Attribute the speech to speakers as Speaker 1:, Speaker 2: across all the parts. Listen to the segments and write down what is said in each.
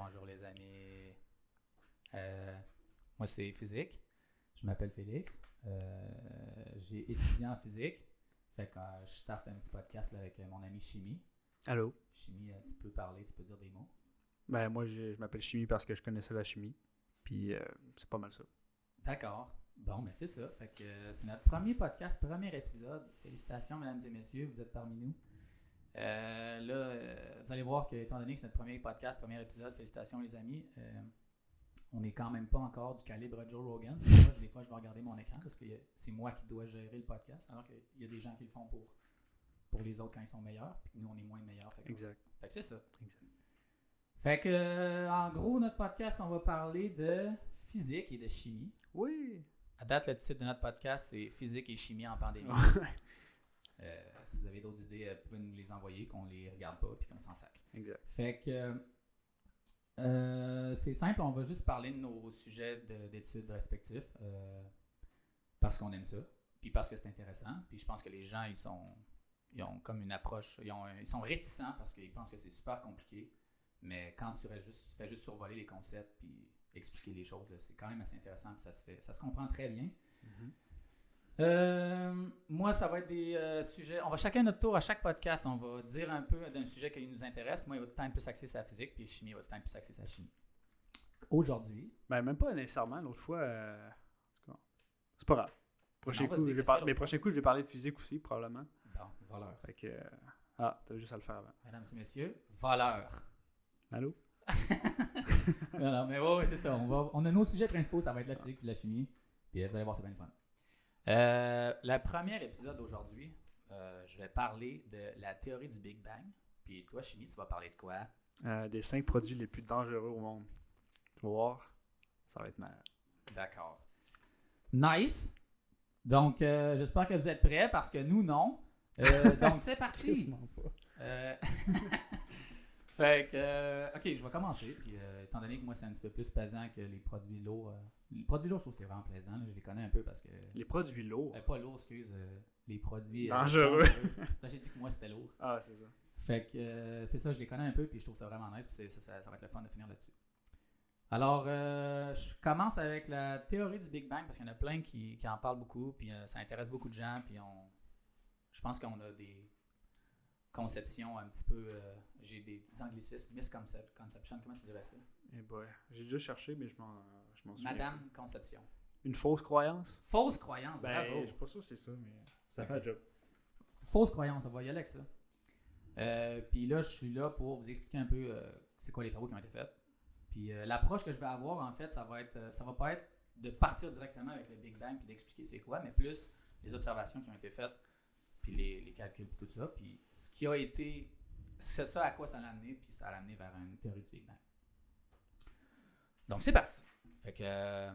Speaker 1: Bonjour les amis. Moi c'est physique. Je m'appelle Félix. J'ai étudié en physique. Fait que je starte un petit podcast là, avec mon ami Chimie.
Speaker 2: Allô?
Speaker 1: Chimie, tu peux parler, tu peux dire des mots.
Speaker 2: Ben moi je m'appelle Chimie parce que je connaissais la chimie. Puis c'est pas mal ça.
Speaker 1: D'accord. Bon, mais c'est ça. Fait que c'est notre premier podcast, premier épisode. Félicitations, mesdames et messieurs, vous êtes parmi nous. Vous allez voir que, étant donné que c'est notre premier podcast, premier épisode, félicitations les amis, on n'est quand même pas encore du calibre Joe Rogan. Des fois, je vais regarder mon écran parce que c'est moi qui dois gérer le podcast, alors qu'il y a des gens qui le font pour les autres quand ils sont meilleurs, puis nous, on est moins meilleurs.
Speaker 2: Exact.
Speaker 1: Fait que c'est ça.
Speaker 2: Exact.
Speaker 1: Fait que, en gros, notre podcast, on va parler de physique et de chimie.
Speaker 2: Oui!
Speaker 1: À date, le titre de notre podcast, c'est Physique et chimie en pandémie. Si vous avez d'autres idées, vous pouvez nous les envoyer, qu'on les regarde pas puis qu'on s'en sac.
Speaker 2: Exact.
Speaker 1: Fait que c'est simple, on va juste parler de nos sujets d'études respectifs parce qu'on aime ça, puis parce que c'est intéressant. Puis je pense que les gens, ils ont comme une approche, ils sont réticents parce qu'ils pensent que c'est super compliqué. Mais quand tu fais juste survoler les concepts puis expliquer les choses, c'est quand même assez intéressant puis ça se comprend très bien. Moi, ça va être des sujets. On va chacun notre tour à chaque podcast. On va dire un peu d'un sujet qui nous intéresse. Moi, il va tout le temps être plus axé sur la physique, puis chimie, il va tout le temps être plus axé sur la chimie. Aujourd'hui.
Speaker 2: Ben, même pas nécessairement. L'autre fois, c'est pas grave. Prochain coup, je vais parler de physique aussi, probablement.
Speaker 1: Bon, voleur.
Speaker 2: Fait que. t'avais juste à le faire avant.
Speaker 1: Mesdames et messieurs, voleur.
Speaker 2: Allô?
Speaker 1: Non, mais ouais, c'est ça. On a nos sujets principaux, ça va être la physique et la chimie. Puis vous allez voir, c'est bien le fun. Le premier épisode d'aujourd'hui, je vais parler de la théorie du Big Bang. Puis toi, Chimie, tu vas parler de quoi?
Speaker 2: Des 5 produits les plus dangereux au monde. Tu vas voir, ça va être malade. D'accord.
Speaker 1: Nice. Donc, j'espère que vous êtes prêts parce que nous, non. Donc, c'est parti. Fait que, OK, je vais commencer. Puis, étant donné que moi, c'est un petit peu plus pesant que les produits lourds. Les produits lourds, je trouve que c'est vraiment plaisant. Là, je les connais un peu parce que.
Speaker 2: Les produits lourds?
Speaker 1: Pas lourds, excuse. Les produits.
Speaker 2: Dangereux.
Speaker 1: Là, j'ai dit que moi, c'était lourd.
Speaker 2: Ah, c'est ça.
Speaker 1: Fait que, c'est ça, je les connais un peu. Puis, je trouve ça vraiment nice. Puis, ça va être le fun de finir là-dessus. Alors, je commence avec la théorie du Big Bang parce qu'il y en a plein qui en parlent beaucoup. Puis, ça intéresse beaucoup de gens. Puis, je pense qu'on a des conception un petit peu, j'ai des anglicismes, misconception, comment tu dirais ça?
Speaker 2: Eh boy, j'ai déjà cherché, mais je m'en souviens.
Speaker 1: Madame Conception.
Speaker 2: Une fausse croyance?
Speaker 1: Fausse croyance,
Speaker 2: ben,
Speaker 1: bravo.
Speaker 2: Je suis pas sûr que c'est ça, mais ça fait le job.
Speaker 1: Fausse croyance, on va y aller avec ça. Puis là, je suis là pour vous expliquer un peu c'est quoi les travaux qui ont été faits. Puis l'approche que je vais avoir, en fait, ça va pas être de partir directement avec le Big Bang puis d'expliquer c'est quoi, mais plus les observations qui ont été faites puis les calculs, puis tout ça, puis ce qui a été, c'est ça à quoi ça l'a amené, puis ça l'a amené vers une théorie du Big Bang. Donc, c'est parti. Fait que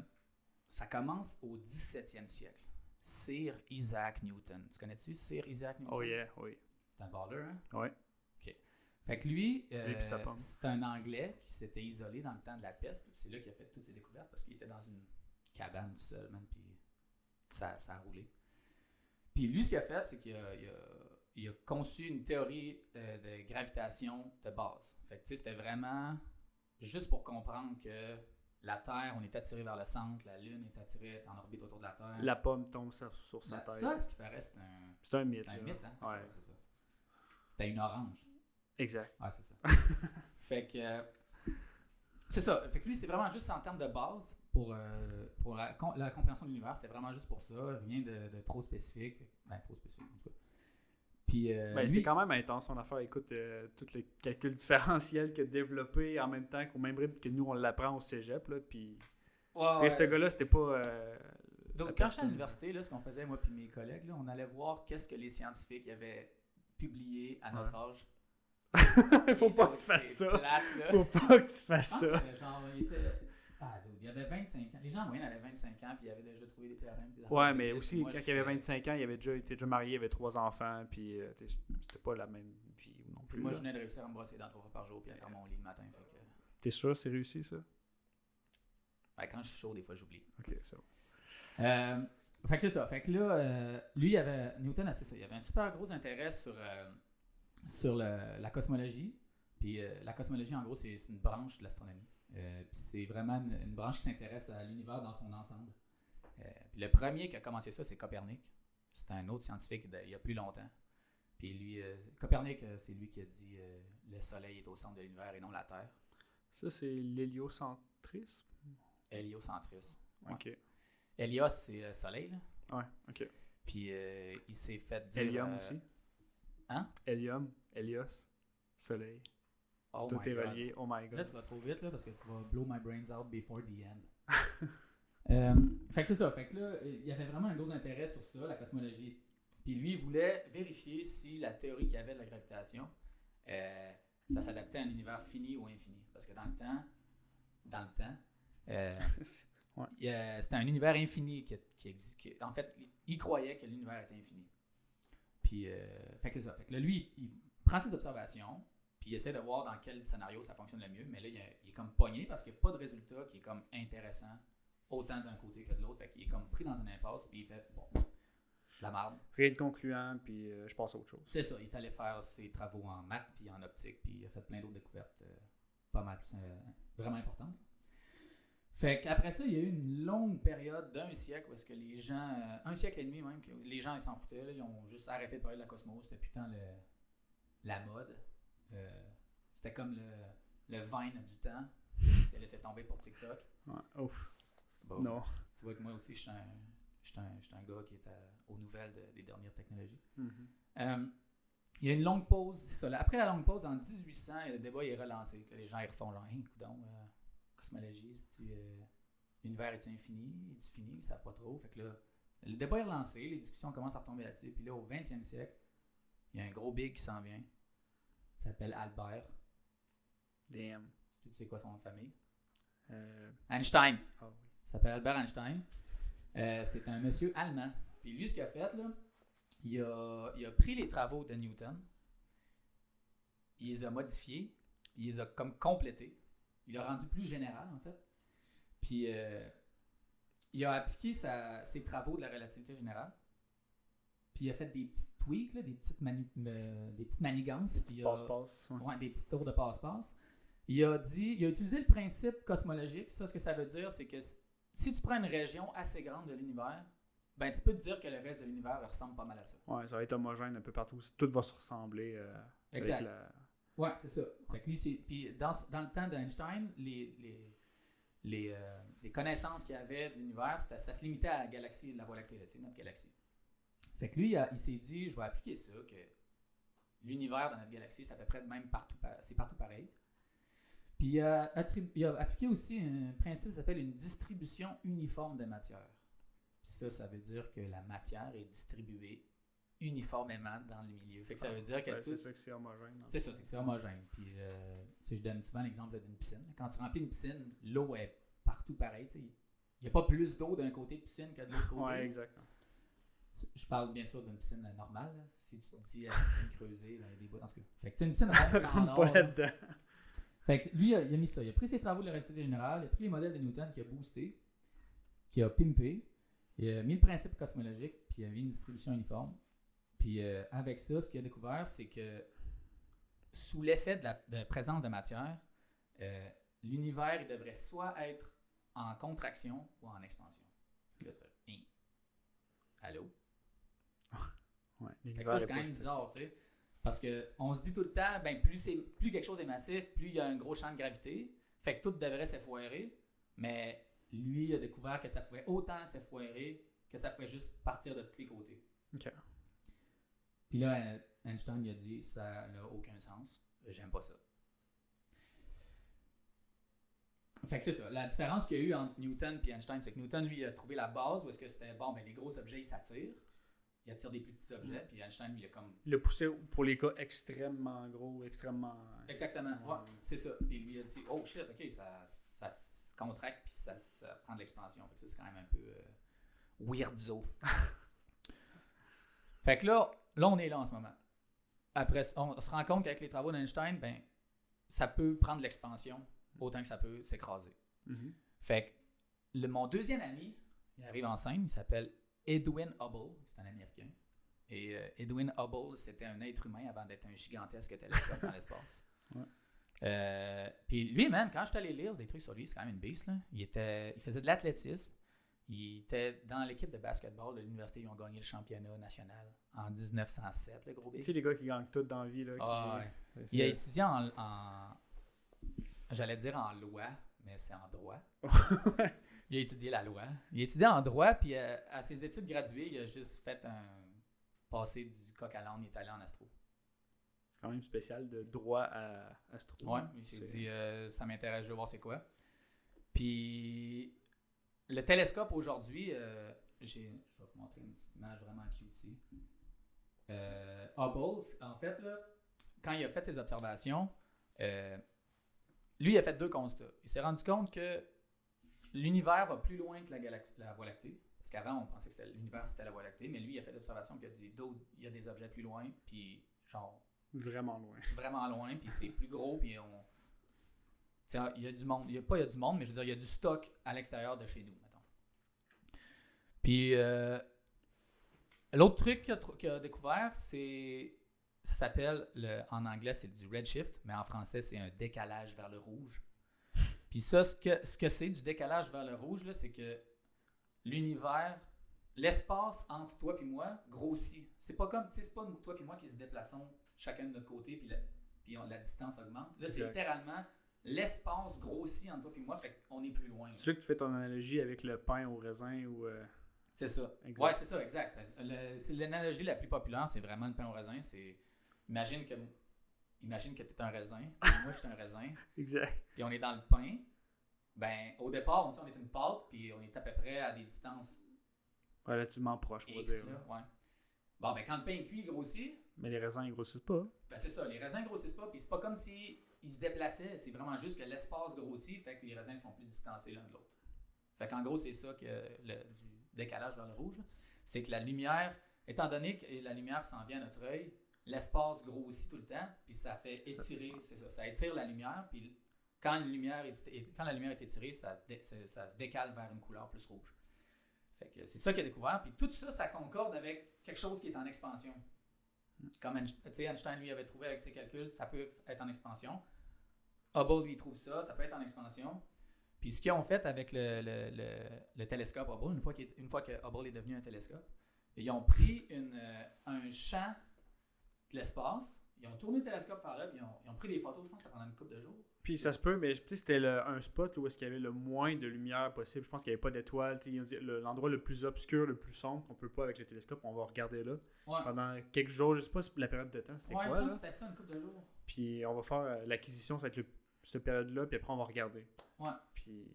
Speaker 1: ça commence au 17e siècle. Sir Isaac Newton. Tu connais-tu Sir Isaac Newton?
Speaker 2: Oh yeah, oui.
Speaker 1: C'est un baller, hein?
Speaker 2: Oui.
Speaker 1: OK. Fait que lui, c'est un Anglais qui s'était isolé dans le temps de la peste. C'est là qu'il a fait toutes ses découvertes parce qu'il était dans une cabane tout seul, man, puis ça a roulé. Puis lui, ce qu'il a fait, c'est qu'il a conçu une théorie de gravitation de base. Fait que tu sais, c'était vraiment juste pour comprendre que la Terre, on est attiré vers le centre, la Lune est attirée en orbite autour de la Terre.
Speaker 2: La pomme tombe sur sa Terre.
Speaker 1: Ça, ce qui paraît, c'est
Speaker 2: un mythe.
Speaker 1: C'est un mythe, hein?
Speaker 2: Ouais.
Speaker 1: C'est ça. C'était une orange.
Speaker 2: Exact.
Speaker 1: Ouais, c'est ça. Fait que c'est ça. Fait que lui, c'est vraiment juste en termes de base pour la compréhension de l'univers. C'était vraiment juste pour ça. Rien de trop spécifique. Ben, trop spécifique, en tout cas. Puis,
Speaker 2: c'était quand même intense son affaire. Écoute, tous les calculs différentiels qu'il a développés en même temps qu'au même rythme que nous, on l'apprend au cégep. Là, puis, ce gars-là, c'était pas...
Speaker 1: Donc, quand j'étais à l'université, là, ce qu'on faisait, moi et mes collègues, là, on allait voir qu'est-ce que les scientifiques avaient publié à notre âge.
Speaker 2: Faut pas que tu fasses ça. Faut pas que tu fasses ça.
Speaker 1: Il y avait 25 ans. Les gens en moyenne avaient 25 ans puis ils avaient déjà trouvé des théorèmes.
Speaker 2: Ouais, mais aussi, quand il avait 25 ans, il avait déjà marié, il avait 3 enfants, puis c'était pas la même vie non plus.
Speaker 1: Moi, je venais de réussir à me brosser les dents 3 fois par jour puis à faire mon lit le matin. Fait que...
Speaker 2: T'es sûr que c'est réussi, ça?
Speaker 1: Ben, quand je suis chaud, des fois, j'oublie.
Speaker 2: Ok, c'est bon.
Speaker 1: Fait que c'est ça. Fait que là, lui, Newton, c'est ça. Il avait un super gros intérêt sur la cosmologie. Puis la cosmologie, en gros, c'est une branche de l'astronomie. Puis c'est vraiment une branche qui s'intéresse à l'univers dans son ensemble. Puis le premier qui a commencé ça, c'est Copernic. C'était un autre scientifique il y a plus longtemps. Puis lui, Copernic, c'est lui qui a dit le Soleil est au centre de l'univers et non la Terre.
Speaker 2: Ça, c'est l'héliocentrisme?
Speaker 1: Héliocentrisme. Ouais.
Speaker 2: OK.
Speaker 1: Hélios, c'est le Soleil, là.
Speaker 2: Ouais, OK.
Speaker 1: Puis il s'est fait dire...
Speaker 2: Hélium aussi?
Speaker 1: Hein?
Speaker 2: Hélium, Hélios, Soleil.
Speaker 1: Oh
Speaker 2: Tout
Speaker 1: my
Speaker 2: est
Speaker 1: God.
Speaker 2: relié. Oh my God.
Speaker 1: Là, tu vas trop vite là, parce que tu vas blow my brains out before the end. Fait que c'est ça. Fait que là, il y avait vraiment un gros intérêt sur ça, la cosmologie. Puis lui, il voulait vérifier si la théorie qu'il y avait de la gravitation, ça s'adaptait à un univers fini ou infini. Parce que dans le temps,
Speaker 2: Ouais.
Speaker 1: c'était un univers infini qui existe. En fait, il croyait que l'univers était infini. Puis, fait que c'est ça. Fait que là, lui, il prend ses observations, puis il essaie de voir dans quel scénario ça fonctionne le mieux. Mais là, il est comme pogné parce qu'il n'y a pas de résultat qui est comme intéressant autant d'un côté que de l'autre. Fait qu'il est comme pris dans une impasse, puis il fait, bon, de la merde.
Speaker 2: Rien de concluant, puis je passe à autre chose.
Speaker 1: C'est ça. Il est allé faire ses travaux en maths, puis en optique, puis il a fait plein d'autres découvertes pas mal plus vraiment importantes. Fait qu'après ça, il y a eu une longue période d'un siècle où est-ce que les gens, un siècle et demi même, que les gens ils s'en foutaient, là, ils ont juste arrêté de parler de la cosmos. C'était putain la mode. C'était comme le Vine du temps. Il s'est laissé tomber pour TikTok.
Speaker 2: Ouais. Ouf.
Speaker 1: Bon,
Speaker 2: Non.
Speaker 1: tu vois que moi aussi, je suis un gars qui est aux nouvelles des dernières technologies.
Speaker 2: Mm-hmm.
Speaker 1: Il y a une longue pause, c'est ça. Après la longue pause, en 1800, le débat est relancé. Que les gens ils refont genre, hey, coudonc, cosmologie, l'univers est-il infini? Est-il fini? Ils ne savent pas trop. Fait que là, le débat est relancé, les discussions commencent à retomber là-dessus. Puis là, au 20e siècle, il y a un gros big qui s'en vient. Il s'appelle Albert.
Speaker 2: Damn.
Speaker 1: Tu sais quoi son nom de famille?
Speaker 2: Einstein.
Speaker 1: Oh, oui. Il s'appelle Albert Einstein. C'est un monsieur allemand. Puis lui, ce qu'il a fait, là, il a pris les travaux de Newton, il les a modifiés, il les a comme complétés. Il l'a rendu plus général, en fait. Puis, il a appliqué ses travaux de la relativité générale. Puis, il a fait des petits tweaks, là, des petites manigances.
Speaker 2: Passe-passe.
Speaker 1: Ouais, des petits tours de passe-passe. Il a utilisé le principe cosmologique. Ça, ce que ça veut dire, c'est que si tu prends une région assez grande de l'univers, ben, tu peux te dire que le reste de l'univers ressemble pas mal à ça.
Speaker 2: Ouais, ça va être homogène un peu partout. Tout va se ressembler.
Speaker 1: Exact. Ouais, c'est ça. Fait que lui, puis dans le temps d'Einstein, les connaissances qu'il avait de l'univers, ça se limitait à la galaxie, la Voie lactée, notre galaxie. Fait que lui, il s'est dit, je vais appliquer ça, que l'univers dans notre galaxie, c'est à peu près même partout, c'est partout pareil. Puis il a appliqué aussi un principe qui s'appelle une distribution uniforme de matière. Puis ça veut dire que la matière est distribuée uniformément dans le milieu. Fait que ça veut dire que
Speaker 2: c'est ça que c'est homogène.
Speaker 1: C'est ça, c'est que c'est homogène. Puis, je donne souvent l'exemple d'une piscine. Quand tu remplis une piscine, l'eau est partout pareil. Il n'y a pas plus d'eau d'un côté de piscine que de l'autre côté.
Speaker 2: Oui, exactement.
Speaker 1: Je parle bien sûr d'une piscine normale. Là. Si tu dis à une piscine creusée, ben, il y a des bouts dans ce cas. Fait que une piscine
Speaker 2: rentre pas là-dedans.
Speaker 1: Fait que lui, il a mis ça. Il a pris ses travaux de la relativité générale, il a pris les modèles de Newton qu'il a boosté, qu'il a pimpé, il a mis le principe cosmologique, puis il a mis une distribution uniforme. Puis avec ça, ce qu'il a découvert, c'est que sous l'effet de la présence de matière, l'univers il devrait soit être en contraction ou en expansion. Puis là, tu fais, allô?
Speaker 2: Ouais,
Speaker 1: fait que ça, c'est quand même bizarre, tu sais. Parce qu'on se dit tout le temps, ben, plus quelque chose est massif, plus il y a un gros champ de gravité. Fait que tout devrait s'effoirer. Mais lui, il a découvert que ça pouvait autant s'effoirer que ça pouvait juste partir de tous les côtés.
Speaker 2: OK.
Speaker 1: Puis là, Einstein il a dit, ça n'a aucun sens. J'aime pas ça. Fait que c'est ça. La différence qu'il y a eu entre Newton et Einstein, c'est que Newton, lui, il a trouvé la base où est-ce que c'était, bon, ben, les gros objets, ils s'attirent. Il attire des plus petits objets, puis Einstein, il a comme...
Speaker 2: Il a poussé pour les cas extrêmement gros, extrêmement...
Speaker 1: Exactement, ouais, c'est ça. Puis lui a dit, oh shit, ok, ça se contracte, puis ça prend de l'expansion. Fait que ça, c'est quand même un peu weirdo. Fait que là, on est là en ce moment. Après, on se rend compte qu'avec les travaux d'Einstein, ben, ça peut prendre de l'expansion autant que ça peut s'écraser.
Speaker 2: Mm-hmm.
Speaker 1: Fait que mon deuxième ami, il arrive en scène, il s'appelle Edwin Hubble, c'est un Américain. Et Edwin Hubble, c'était un être humain avant d'être un gigantesque télescope dans l'espace.
Speaker 2: Ouais.
Speaker 1: Puis lui, man, quand je suis allé lire des trucs sur lui, c'est quand même une beast, là. Il faisait de l'athlétisme. Il était dans l'équipe de basketball de l'université. Ils ont gagné le championnat national en 1907, le gros big.
Speaker 2: Tu sais, les gars qui gagnent tout dans la vie. Là,
Speaker 1: ouais. Il a étudié j'allais dire en loi, mais c'est en droit. Il a étudié la loi. Il a étudié en droit, puis à ses études graduées, il a juste fait passé du coq à l'âne, il est allé en astro.
Speaker 2: C'est quand même spécial de droit à astro.
Speaker 1: Ouais, il s'est dit, ça m'intéresse, je veux voir c'est quoi. Puis le télescope aujourd'hui, je vais vous montrer une petite image vraiment cute ici. Hubble, en fait, là, quand il a fait ses observations, lui, il a fait 2 constats. Il s'est rendu compte que l'univers va plus loin que la Voie lactée. Parce qu'avant, on pensait que l'univers, c'était la Voie lactée. Mais lui, il a fait l'observation et il a dit, il y a des objets plus loin, puis genre...
Speaker 2: Vraiment loin.
Speaker 1: Vraiment loin, puis c'est plus gros, puis il y a du monde. Il y a du monde, mais je veux dire, il y a du stock à l'extérieur de chez nous, mettons. Puis, l'autre truc qu'il a découvert, c'est... Ça s'appelle, en anglais, c'est du redshift, mais en français, c'est un décalage vers le rouge. Puis ça, ce que c'est du décalage vers le rouge, là, c'est que l'univers, l'espace entre toi et moi grossit. C'est pas comme, tu sais, c'est pas toi et moi qui se déplaçons chacun de notre côté, puis la distance augmente. Là, c'est littéralement l'espace grossit entre toi et moi, fait qu'on est plus loin.
Speaker 2: C'est sûr que tu fais ton analogie avec le pain au raisin ou...
Speaker 1: C'est ça. Exact. Ouais, c'est ça, exact. C'est l'analogie la plus populaire, c'est vraiment le pain au raisin. C'est imagine que tu es un raisin, moi je suis un raisin.
Speaker 2: Exact.
Speaker 1: Puis on est dans le pain. Ben, au départ, on est une pâte, puis on est à peu près à des distances
Speaker 2: relativement proches, on va dire.
Speaker 1: Là, ouais. Bon, ben quand le pain cuit, il grossit.
Speaker 2: Mais les raisins, ils grossissent pas.
Speaker 1: Ben c'est ça, les raisins grossissent pas, puis c'est pas comme s'ils se déplaçaient, c'est vraiment juste que l'espace grossit, fait que les raisins sont plus distancés l'un de l'autre. Fait qu'en gros, c'est ça que du décalage vers le rouge, là. C'est que la lumière, étant donné que la lumière s'en vient à notre œil, l'espace grossit tout le temps, puis ça fait étirer, ça étire la lumière, puis quand la lumière est étirée, ça se décale vers une couleur plus rouge. Fait que c'est ça qu'il a découvert, puis tout ça, ça concorde avec quelque chose qui est en expansion. Comme Einstein, lui, avait trouvé avec ses calculs, ça peut être en expansion. Hubble, lui, trouve ça peut être en expansion. Puis ce qu'ils ont fait avec le télescope Hubble, une fois que Hubble est devenu un télescope, ils ont pris un champ de l'espace, ils ont tourné le télescope par là, puis ils ont pris des photos, je pense, pendant une couple de jours.
Speaker 2: Puis ça se peut, mais c'était un spot où est-ce qu'il y avait le moins de lumière possible. Je pense qu'il n'y avait pas d'étoiles. Ils ont dit l'endroit le plus obscur, le plus sombre qu'on peut pas avec le télescope, on va regarder là. Ouais. Pendant quelques jours, je sais pas la période de temps, c'était quoi là?
Speaker 1: C'était ça, une couple de jours.
Speaker 2: Puis on va faire l'acquisition, ça va être cette période-là, puis après on va regarder.
Speaker 1: Ouais. Puis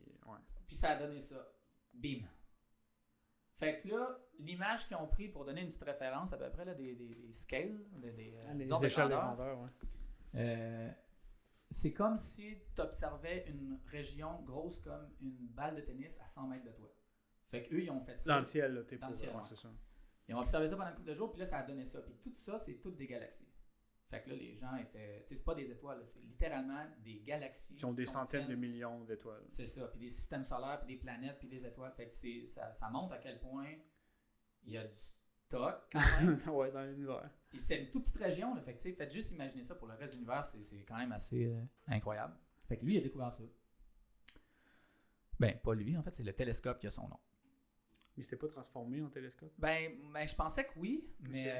Speaker 1: ça a donné ça. Bim. Fait que là, l'image qu'ils ont pris pour donner une petite référence à peu près là, des scales, des ordres de grandeur, c'est comme si tu observais une région grosse comme une balle de tennis à 100 mètres de toi. Fait qu'eux, ils ont fait ça.
Speaker 2: Dans le ciel, là,
Speaker 1: dans le ciel,
Speaker 2: c'est ça.
Speaker 1: Ils ont observé ça pendant une couple de jours, puis là, ça a donné ça. Puis tout ça, c'est toutes des galaxies. Fait que là, les gens étaient... Tu sais, c'est pas des étoiles, là, c'est littéralement des galaxies.
Speaker 2: Qui ont des centaines de millions d'étoiles.
Speaker 1: C'est ça, puis des systèmes solaires, puis des planètes, puis des étoiles. Fait que ça montre à quel point il y a du stock, quand même.
Speaker 2: Ouais, dans l'univers.
Speaker 1: Puis c'est une toute petite région, là. Fait que, tu sais, faites juste imaginer ça pour le reste de l'univers, c'est quand même assez incroyable. Fait que lui, il a découvert ça. Ben, pas lui, en fait, c'est le télescope qui a son nom.
Speaker 2: Mais c'était pas transformé en télescope?
Speaker 1: Ben je pensais que oui, mais...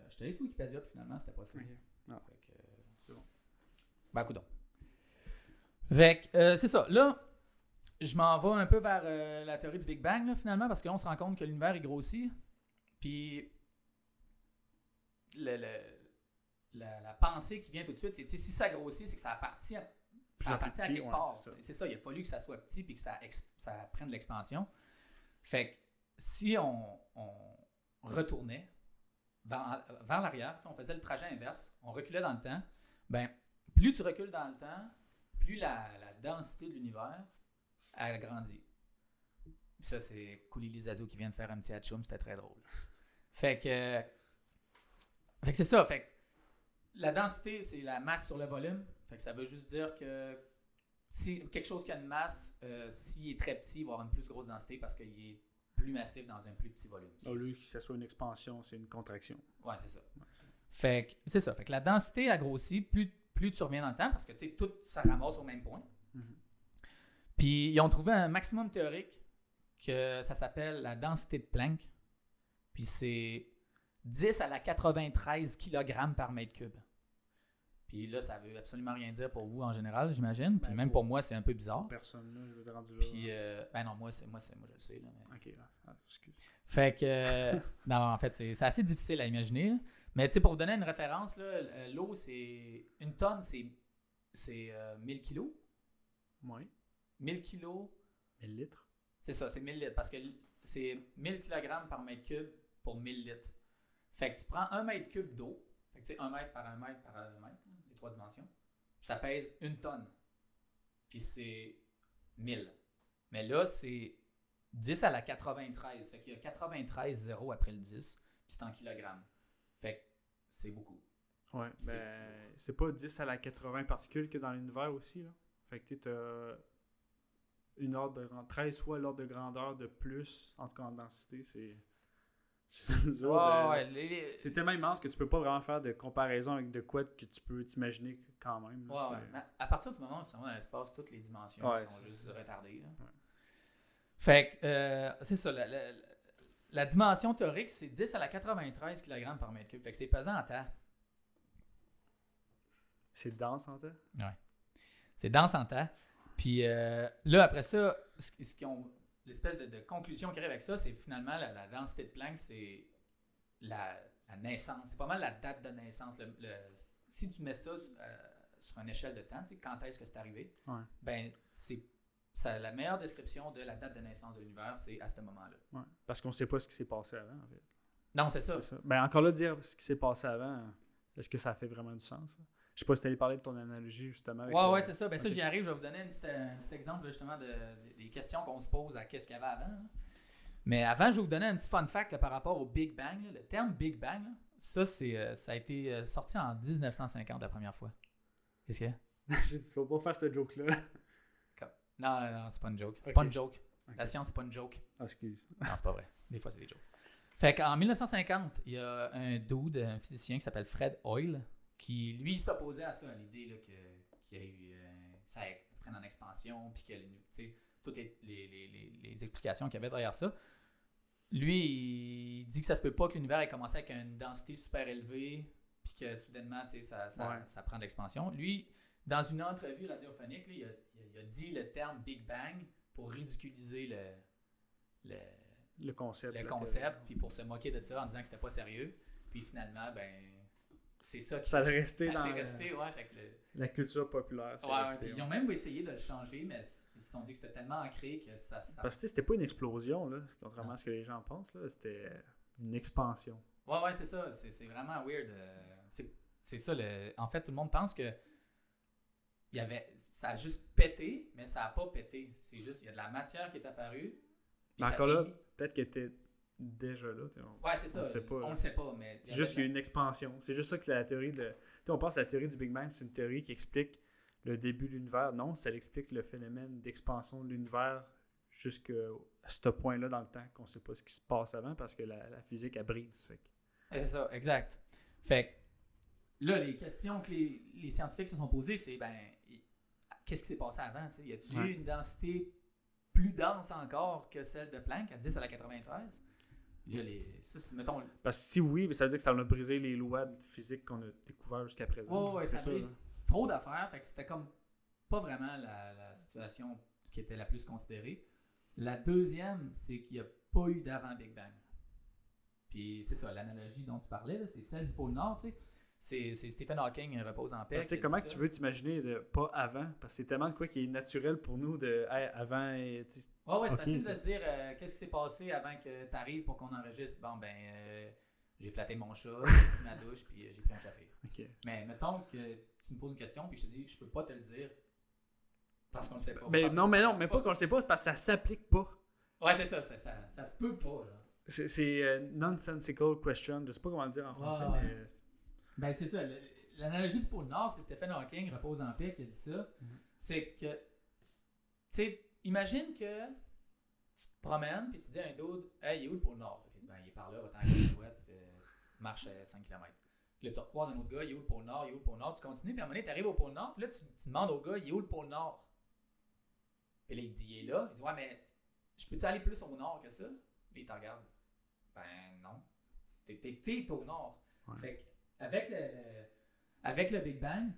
Speaker 1: Je te laisse sur Wikipédia, puis finalement, c'était pas ça.
Speaker 2: Okay. Ah.
Speaker 1: Fait que, c'est bon. Ben, coudonc. Fait que, c'est ça. Là, je m'en vais un peu vers la théorie du Big Bang, là, finalement, parce que là, on se rend compte que l'univers est grossi. Puis, la pensée qui vient tout de suite, c'est si ça grossit, c'est que ça appartient à quelque part. C'est ça, il a fallu que ça soit petit, puis que ça prenne de l'expansion. Fait que, si on retournait vers l'arrière, on faisait le trajet inverse, on reculait dans le temps, ben plus tu recules dans le temps, plus la densité de l'univers elle grandit. Ça, c'est Couli les Azos qui vient de faire un petit hatchoum, c'était très drôle. Fait que c'est ça, fait que la densité, c'est la masse sur le volume, fait que ça veut juste dire que si quelque chose qui a une masse, s'il est très petit, il va avoir une plus grosse densité parce qu'il est plus massif dans un plus petit volume.
Speaker 2: Au lieu que ça soit une expansion, c'est une contraction.
Speaker 1: Ouais, c'est ça. Ouais. Fait que c'est ça. Fait que la densité a grossi, plus plus tu reviens dans le temps, parce que tout ça ramasse au même point.
Speaker 2: Mhm.
Speaker 1: Puis ils ont trouvé un maximum théorique que ça s'appelle la densité de Planck. Puis c'est 10 à la 93 kg par mètre cube. Puis là, ça veut absolument rien dire pour vous en général, j'imagine. Puis même pour moi, c'est un peu bizarre.
Speaker 2: Personne, là, je vais te rendre là.
Speaker 1: Puis, non, moi, je le sais. Là, mais...
Speaker 2: Ok, excuse.
Speaker 1: Fait que, non, en fait, c'est assez difficile à imaginer. Là. Mais tu sais, pour vous donner une référence, là, l'eau, c'est. Une tonne, c'est 1000 kilos.
Speaker 2: Oui.
Speaker 1: 1000 kilos.
Speaker 2: 1000 litres.
Speaker 1: C'est ça, c'est 1000 litres. Parce que c'est 1000 kg par mètre cube pour 1000 litres. Fait que tu prends 1 mètre cube d'eau. Fait que tu sais, 1 mètre par 1 mètre par 1 mètre, les 3 dimensions. Ça pèse 1 tonne. Puis c'est 1000. Mais là, c'est 10 à la 93. Fait qu'il y a 93 zéros après le 10. Puis c'est en kilogrammes. Fait que c'est beaucoup.
Speaker 2: Ouais, c'est pas 10 à la 80 particules que dans l'univers aussi, là. Fait que tu as une ordre de 13 fois l'ordre de grandeur de plus, en tout cas en densité, c'est c'est tellement immense que tu peux pas vraiment faire de comparaison avec de quoi que tu peux t'imaginer quand même. Là,
Speaker 1: Mais à partir du moment où tu s'en vas dans l'espace, toutes les dimensions sont juste retardées. Là.
Speaker 2: Ouais.
Speaker 1: Fait que c'est ça, la dimension théorique, c'est 10 à la 93 kg par mètre cube. Fait que c'est pesant en temps.
Speaker 2: C'est dense en temps?
Speaker 1: Ouais. C'est dense en temps. Puis là, après ça, l'espèce de conclusion qui arrive avec ça, c'est finalement la densité de Planck, c'est la naissance. C'est pas mal la date de naissance. Si tu mets ça sur une échelle de temps, quand est-ce que c'est arrivé, ben la meilleure description de la date de naissance de l'univers, c'est à ce moment-là.
Speaker 2: Ouais. Parce qu'on ne sait pas ce qui s'est passé avant, en fait.
Speaker 1: Non, c'est ça.
Speaker 2: Ben, encore là, dire ce qui s'est passé avant, est-ce que ça fait vraiment du sens? Là? Je sais pas si tu allais parler de ton analogie, justement.
Speaker 1: Ouais, c'est ça. Ben ça, j'y arrive. Je vais vous donner un petit exemple, justement, des questions qu'on se pose à qu'est-ce qu'il y avait avant. Là. Mais avant, je vais vous donner un petit fun fact là, par rapport au Big Bang. Là. Le terme Big Bang, là, ça a été sorti en 1950 la première fois. Qu'est-ce qu'il y a?
Speaker 2: J'ai dit, tu vas pas faire cette joke-là.
Speaker 1: Non, c'est pas une joke. C'est pas une joke. Okay. La science, c'est pas une joke.
Speaker 2: Excuse.
Speaker 1: Non, c'est pas vrai. Des fois, c'est des jokes. Fait qu'en 1950, il y a un dude, un physicien qui s'appelle Fred Hoyle, qui, lui, s'opposait à ça, à l'idée là, qu'il y a eu ça prenne en expansion, puis que toutes les explications qu'il y avait derrière ça. Lui, il dit que ça se peut pas que l'univers ait commencé avec une densité super élevée, puis que soudainement, ça prend de l'expansion. Lui, dans une entrevue radiophonique, là, il a dit le terme Big Bang pour ridiculiser le concept, puis pour se moquer de ça en disant que c'était pas sérieux. Puis finalement, c'est ça qui
Speaker 2: ça s'est resté dans
Speaker 1: fait que
Speaker 2: la culture populaire.
Speaker 1: Resté, ils ont même essayé de le changer, mais ils se sont dit que c'était tellement ancré que ça...
Speaker 2: Parce que c'était pas une explosion, là, contrairement à ce que les gens pensent, là, c'était une expansion.
Speaker 1: Ouais, c'est ça. C'est vraiment weird. C'est ça. En fait, tout le monde pense que ça a juste pété, mais ça n'a pas pété. C'est juste, il y a de la matière qui est apparue.
Speaker 2: Mais encore là, peut-être qu'elle était déjà là.
Speaker 1: Ouais, c'est ça. On le sait pas, mais...
Speaker 2: C'est juste qu'il y a une expansion. C'est juste ça que la théorie de... on pense que la théorie du Big Bang, c'est une théorie qui explique le début de l'univers. Non, ça explique le phénomène d'expansion de l'univers jusqu'à ce point-là dans le temps qu'on ne sait pas ce qui se passe avant parce que la physique, elle brise.
Speaker 1: C'est ça, exact. Fait que là, les questions que les scientifiques se sont posées, c'est qu'est-ce qui s'est passé avant? Y a-t-il eu une densité plus dense encore que celle de Planck, à 10 à la 93? Là, mettons...
Speaker 2: Parce que si oui, ça veut dire que ça a brisé les lois de physique qu'on a découvertes jusqu'à présent.
Speaker 1: Ça brise trop d'affaires. Fait que c'était comme pas vraiment la situation qui était la plus considérée. La deuxième, c'est qu'il n'y a pas eu d'avant Big Bang. Puis c'est ça, l'analogie dont tu parlais, là, c'est celle du pôle Nord, tu sais. C'est Stephen Hawking, repose en paix.
Speaker 2: Comment tu veux t'imaginer de pas avant? Parce que c'est tellement de quoi qui est naturel pour nous de avant.
Speaker 1: C'est facile de se dire qu'est-ce qui s'est passé avant que tu arrives pour qu'on enregistre. Bon, j'ai flatté mon chat, j'ai pris ma douche, puis j'ai pris un café.
Speaker 2: Okay.
Speaker 1: Mais mettons que tu me poses une question, puis je te dis, je peux pas te le dire parce qu'on le sait pas.
Speaker 2: Mais pas qu'on le sait pas, parce que ça s'applique pas.
Speaker 1: Ouais, c'est ça se peut pas. Là.
Speaker 2: C'est nonsensical question, je sais pas comment le dire en français, mais...
Speaker 1: c'est ça. L'analogie du pôle Nord, c'est Stephen Hawking, repose en paix, qui a dit ça. Mm-hmm. C'est que, tu sais, imagine que tu te promènes, puis tu dis à un dude, hey, il est où le pôle Nord? Il dit, il est par là, va-t'en à la boîte, marche à 5 km. Puis là, tu recroises un autre gars, il est où le pôle Nord, il est où le pôle Nord. Tu continues, puis à un moment donné, tu arrives au pôle Nord, puis là, tu demandes au gars, il est où le pôle Nord? Puis là, il dit, il est là. Il dit, ouais, mais je peux-tu aller plus au Nord que ça? Puis il te regarde, il dit, ben non. T'es au Nord. Ouais. Fait avec le Big Bang,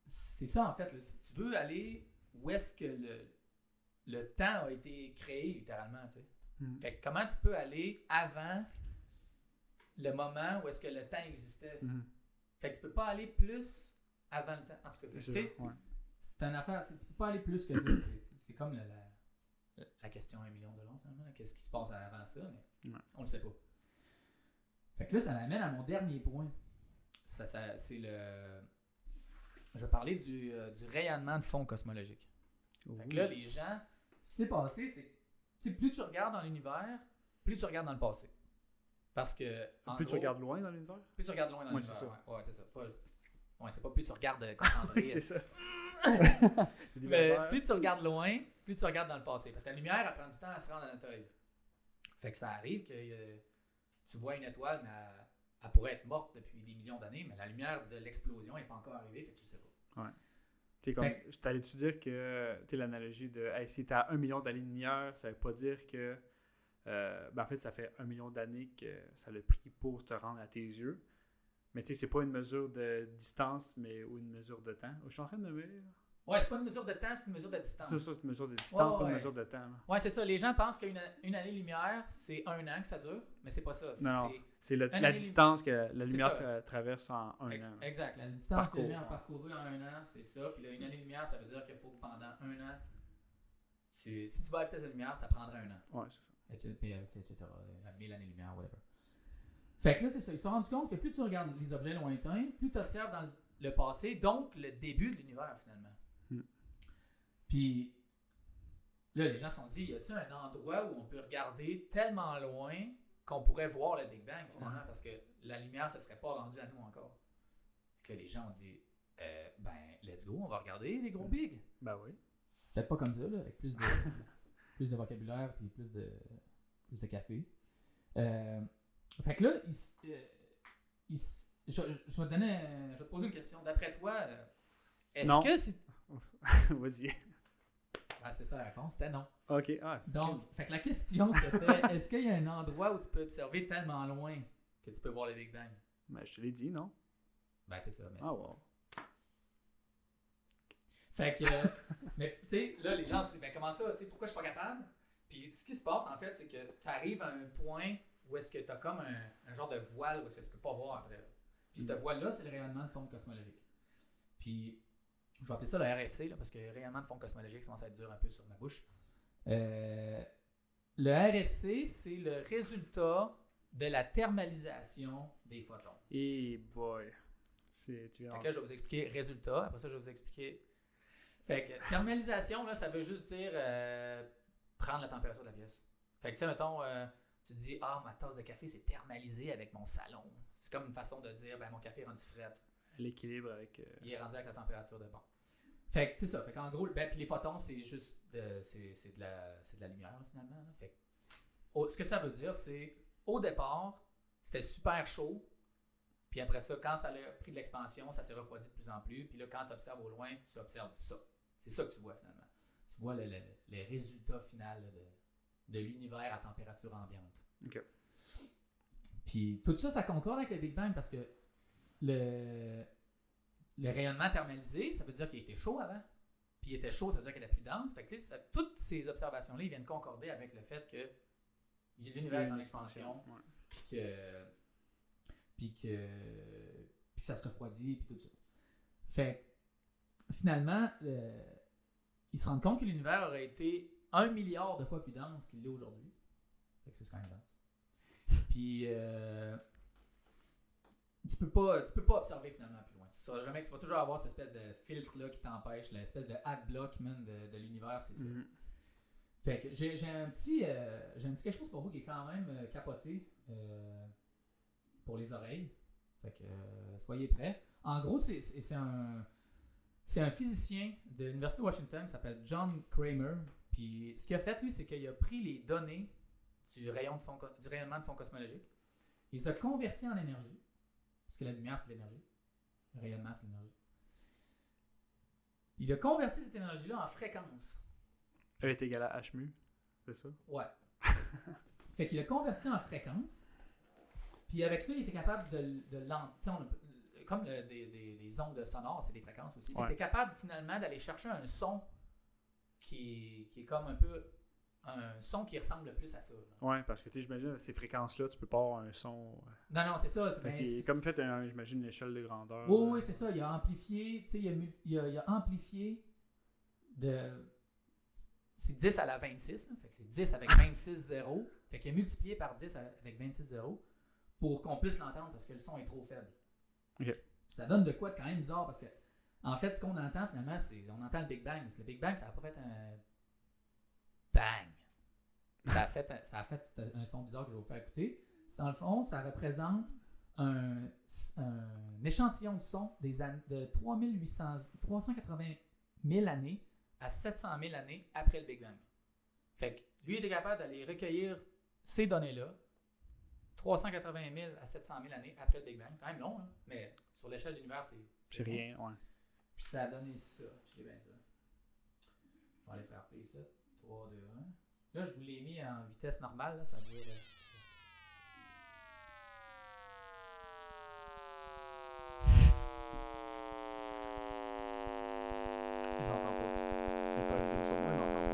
Speaker 1: c'est ça, en fait. Là, si tu veux aller où est-ce que le temps a été créé, littéralement, tu sais. Fait que comment tu peux aller avant le moment où est-ce que le temps existait? Fait que tu peux pas aller plus avant le temps. En tout cas, tu sais, c'est une affaire, tu peux pas aller plus que ça. C'est comme la question $1 million, finalement. Qu'est-ce qui se passe avant ça? Mais on le sait pas. Fait que là, ça m'amène à mon dernier point. C'est le... Je vais parler du rayonnement de fond cosmologique. Fait que là, les gens... Ce qui s'est passé, c'est plus tu regardes dans l'univers, plus tu regardes dans le passé. Parce que...
Speaker 2: Plus tu regardes loin dans l'univers?
Speaker 1: Plus tu regardes loin dans l'univers,
Speaker 2: c'est ça.
Speaker 1: Ouais, c'est ça. C'est pas plus tu regardes concentré.
Speaker 2: C'est ça.
Speaker 1: Mais plus tu regardes loin, plus tu regardes dans le passé. Parce que la lumière, elle prend du temps à se rendre à notre œil. Fait que ça arrive que tu vois une étoile, mais elle pourrait être morte depuis des millions d'années, mais la lumière de l'explosion n'est pas encore arrivée, fait que tu sais pas.
Speaker 2: Ouais. T'allais-tu dire que l'analogie de hey, si t'as 1 million d'années-lumière, ça veut pas dire que en fait ça fait 1 million d'années que ça l'a pris pour te rendre à tes yeux. Mais tu sais, c'est pas une mesure de distance, mais ou une mesure de temps. Je suis en train de me mêler, là.
Speaker 1: Ouais, c'est pas une mesure de temps, c'est une mesure de distance.
Speaker 2: C'est une mesure de distance, pas une mesure de temps. Là.
Speaker 1: Ouais, c'est ça. Les gens pensent qu'une année-lumière, c'est 1 an que ça dure, mais c'est pas ça.
Speaker 2: C'est la distance que la lumière traverse en 1 an.
Speaker 1: Exact. La distance que la lumière a parcourue en 1 an, c'est ça. Puis là, une année-lumière, ça veut dire qu'il faut que pendant 1 an, si tu vas à la vitesse de la lumière, ça prendra 1 an.
Speaker 2: Ouais, c'est ça.
Speaker 1: Etc. 1000 années-lumière, whatever. Fait que là, c'est ça. Ils se sont rendus compte que plus tu regardes les objets lointains, plus tu observes dans le passé, donc le début de l'univers, finalement. Puis là, les gens se sont dit, y a-t-il un endroit où on peut regarder tellement loin qu'on pourrait voir le Big Bang, finalement, parce que la lumière ne se serait pas rendue à nous encore. Fait que là, les gens ont dit, let's go, on va regarder les gros Big.
Speaker 2: Ben oui.
Speaker 1: Peut-être pas comme ça, là, avec plus de vocabulaire puis plus de café. Fait que là, je vais te poser une question. D'après toi, est-ce que c'est...
Speaker 2: Vas-y.
Speaker 1: C'était ça la réponse, c'était non.
Speaker 2: OK.
Speaker 1: Donc, fait que la question c'était, est-ce qu'il y a un endroit où tu peux observer tellement loin que tu peux voir le Big Bang?
Speaker 2: Ben, je te l'ai dit, non?
Speaker 1: Ben, c'est ça.
Speaker 2: Wow.
Speaker 1: Fait que, mais tu sais, là, les gens se disent, ben comment ça, tu sais, pourquoi je suis pas capable? Puis ce qui se passe, en fait, c'est que tu arrives à un point où est-ce que tu as comme un genre de voile où est-ce que tu peux pas voir après. Puis cette voile-là, c'est le rayonnement de forme cosmologique. Puis, je vais appeler ça le RFC, là, parce que rayonnement de fond cosmologique commence à être dur un peu sur ma bouche. Le RFC, c'est le résultat de la thermalisation des photons.
Speaker 2: Et boy,
Speaker 1: fait que là, je vais vous expliquer résultat. Après ça, je vais vous expliquer. Fait que thermalisation, là, ça veut juste dire prendre la température de la pièce. Fait que tu sais, mettons, tu te dis, ma tasse de café, c'est thermalisé avec mon salon. C'est comme une façon de dire, mon café est rendu frais.
Speaker 2: L'équilibre avec...
Speaker 1: Il est rendu avec la température de bon. Fait que c'est ça. Fait qu'en gros, puis les photons, c'est juste c'est de la lumière, là, finalement. Là. Fait que, ce que ça veut dire, c'est au départ, c'était super chaud. Puis après ça, quand ça a pris de l'expansion, ça s'est refroidi de plus en plus. Puis là, quand tu observes au loin, tu observes ça. C'est ça que tu vois finalement. Tu vois le résultat final là, de l'univers à température ambiante.
Speaker 2: OK.
Speaker 1: Puis tout ça, ça concorde avec le Big Bang parce que le rayonnement thermalisé, ça veut dire qu'il était chaud avant. Puis il était chaud, ça veut dire qu'il était plus dense. Fait que toutes ces observations-là, ils viennent concorder avec le fait que l'univers est en expansion.
Speaker 2: Ouais.
Speaker 1: Puis que ça se refroidit, puis tout ça. Fait finalement, ils se rendent compte que l'univers aurait été 1 milliard de fois plus dense qu'il l'est aujourd'hui. Fait que c'est quand même dense. Puis tu peux pas observer finalement plus loin. Tu vas toujours avoir cette espèce de filtre-là qui t'empêche, l'espèce de adblock de l'univers, c'est ça. Mm-hmm. Fait que j'ai un petit quelque chose pour vous qui est quand même capoté pour les oreilles. Fait que soyez prêts. En gros, c'est un physicien de l'Université de Washington qui s'appelle John Kramer. Puis ce qu'il a fait, lui, c'est qu'il a pris les données du rayonnement de fond cosmologique. Il les a converties en énergie. Parce que la lumière, c'est de l'énergie. Le rayonnement, c'est de l'énergie. Il a converti cette énergie-là en fréquence.
Speaker 2: E est égal à H mu, c'est ça?
Speaker 1: Ouais. Fait qu'il a converti en fréquence. Puis avec ça, il était capable de l'entendre. Comme des ondes sonores, c'est des fréquences aussi. Il était capable finalement d'aller chercher un son qui est comme un peu un son qui ressemble le plus à ça.
Speaker 2: Oui, parce que j'imagine, ces fréquences-là, tu peux pas avoir un son.
Speaker 1: Non, c'est ça.
Speaker 2: C'est comme fait, j'imagine, une échelle de grandeur.
Speaker 1: Oui, c'est ça. Il a amplifié, il a amplifié c'est 10 à la 26, là, fait que c'est 10 avec 26 zéros. Fait qu'il a multiplié par 10 avec 26 zéros pour qu'on puisse l'entendre parce que le son est trop faible.
Speaker 2: Okay.
Speaker 1: Ça donne de quoi de quand même bizarre parce que, en fait, ce qu'on entend finalement, c'est on entend le Big Bang. Parce que le Big Bang, ça n'a pas fait un bang. Ça a fait un son bizarre que je vais vous faire écouter. Dans le fond, ça représente un échantillon de son de 380 000 années à 700 000 années après le Big Bang. Fait que lui, il était capable d'aller recueillir ces données-là 380 000 à 700 000 années après le Big Bang. C'est quand même long, hein? Mais sur l'échelle de l'univers,
Speaker 2: c'est rien, ouais.
Speaker 1: Puis ça a donné ça. Je l'ai bien ça. On va aller faire play ça. 3, 2, 1. Là, je vous l'ai mis en vitesse normale. Là, ça dure...
Speaker 2: Je l'entends pas. Il n'y a pas de vidéo sur moi, je l'entends pas.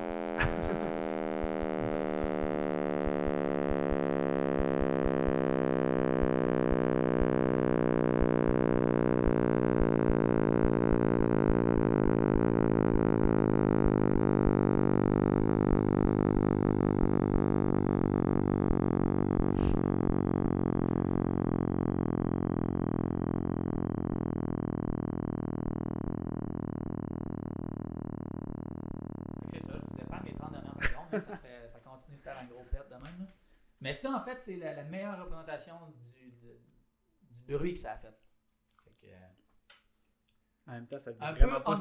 Speaker 1: Ça continue de faire un gros pet de même. Là. Mais ça, en fait, c'est la meilleure représentation du bruit que ça a fait. Fait que,
Speaker 2: en même temps, ça devient
Speaker 1: un
Speaker 2: vraiment
Speaker 1: peu
Speaker 2: pas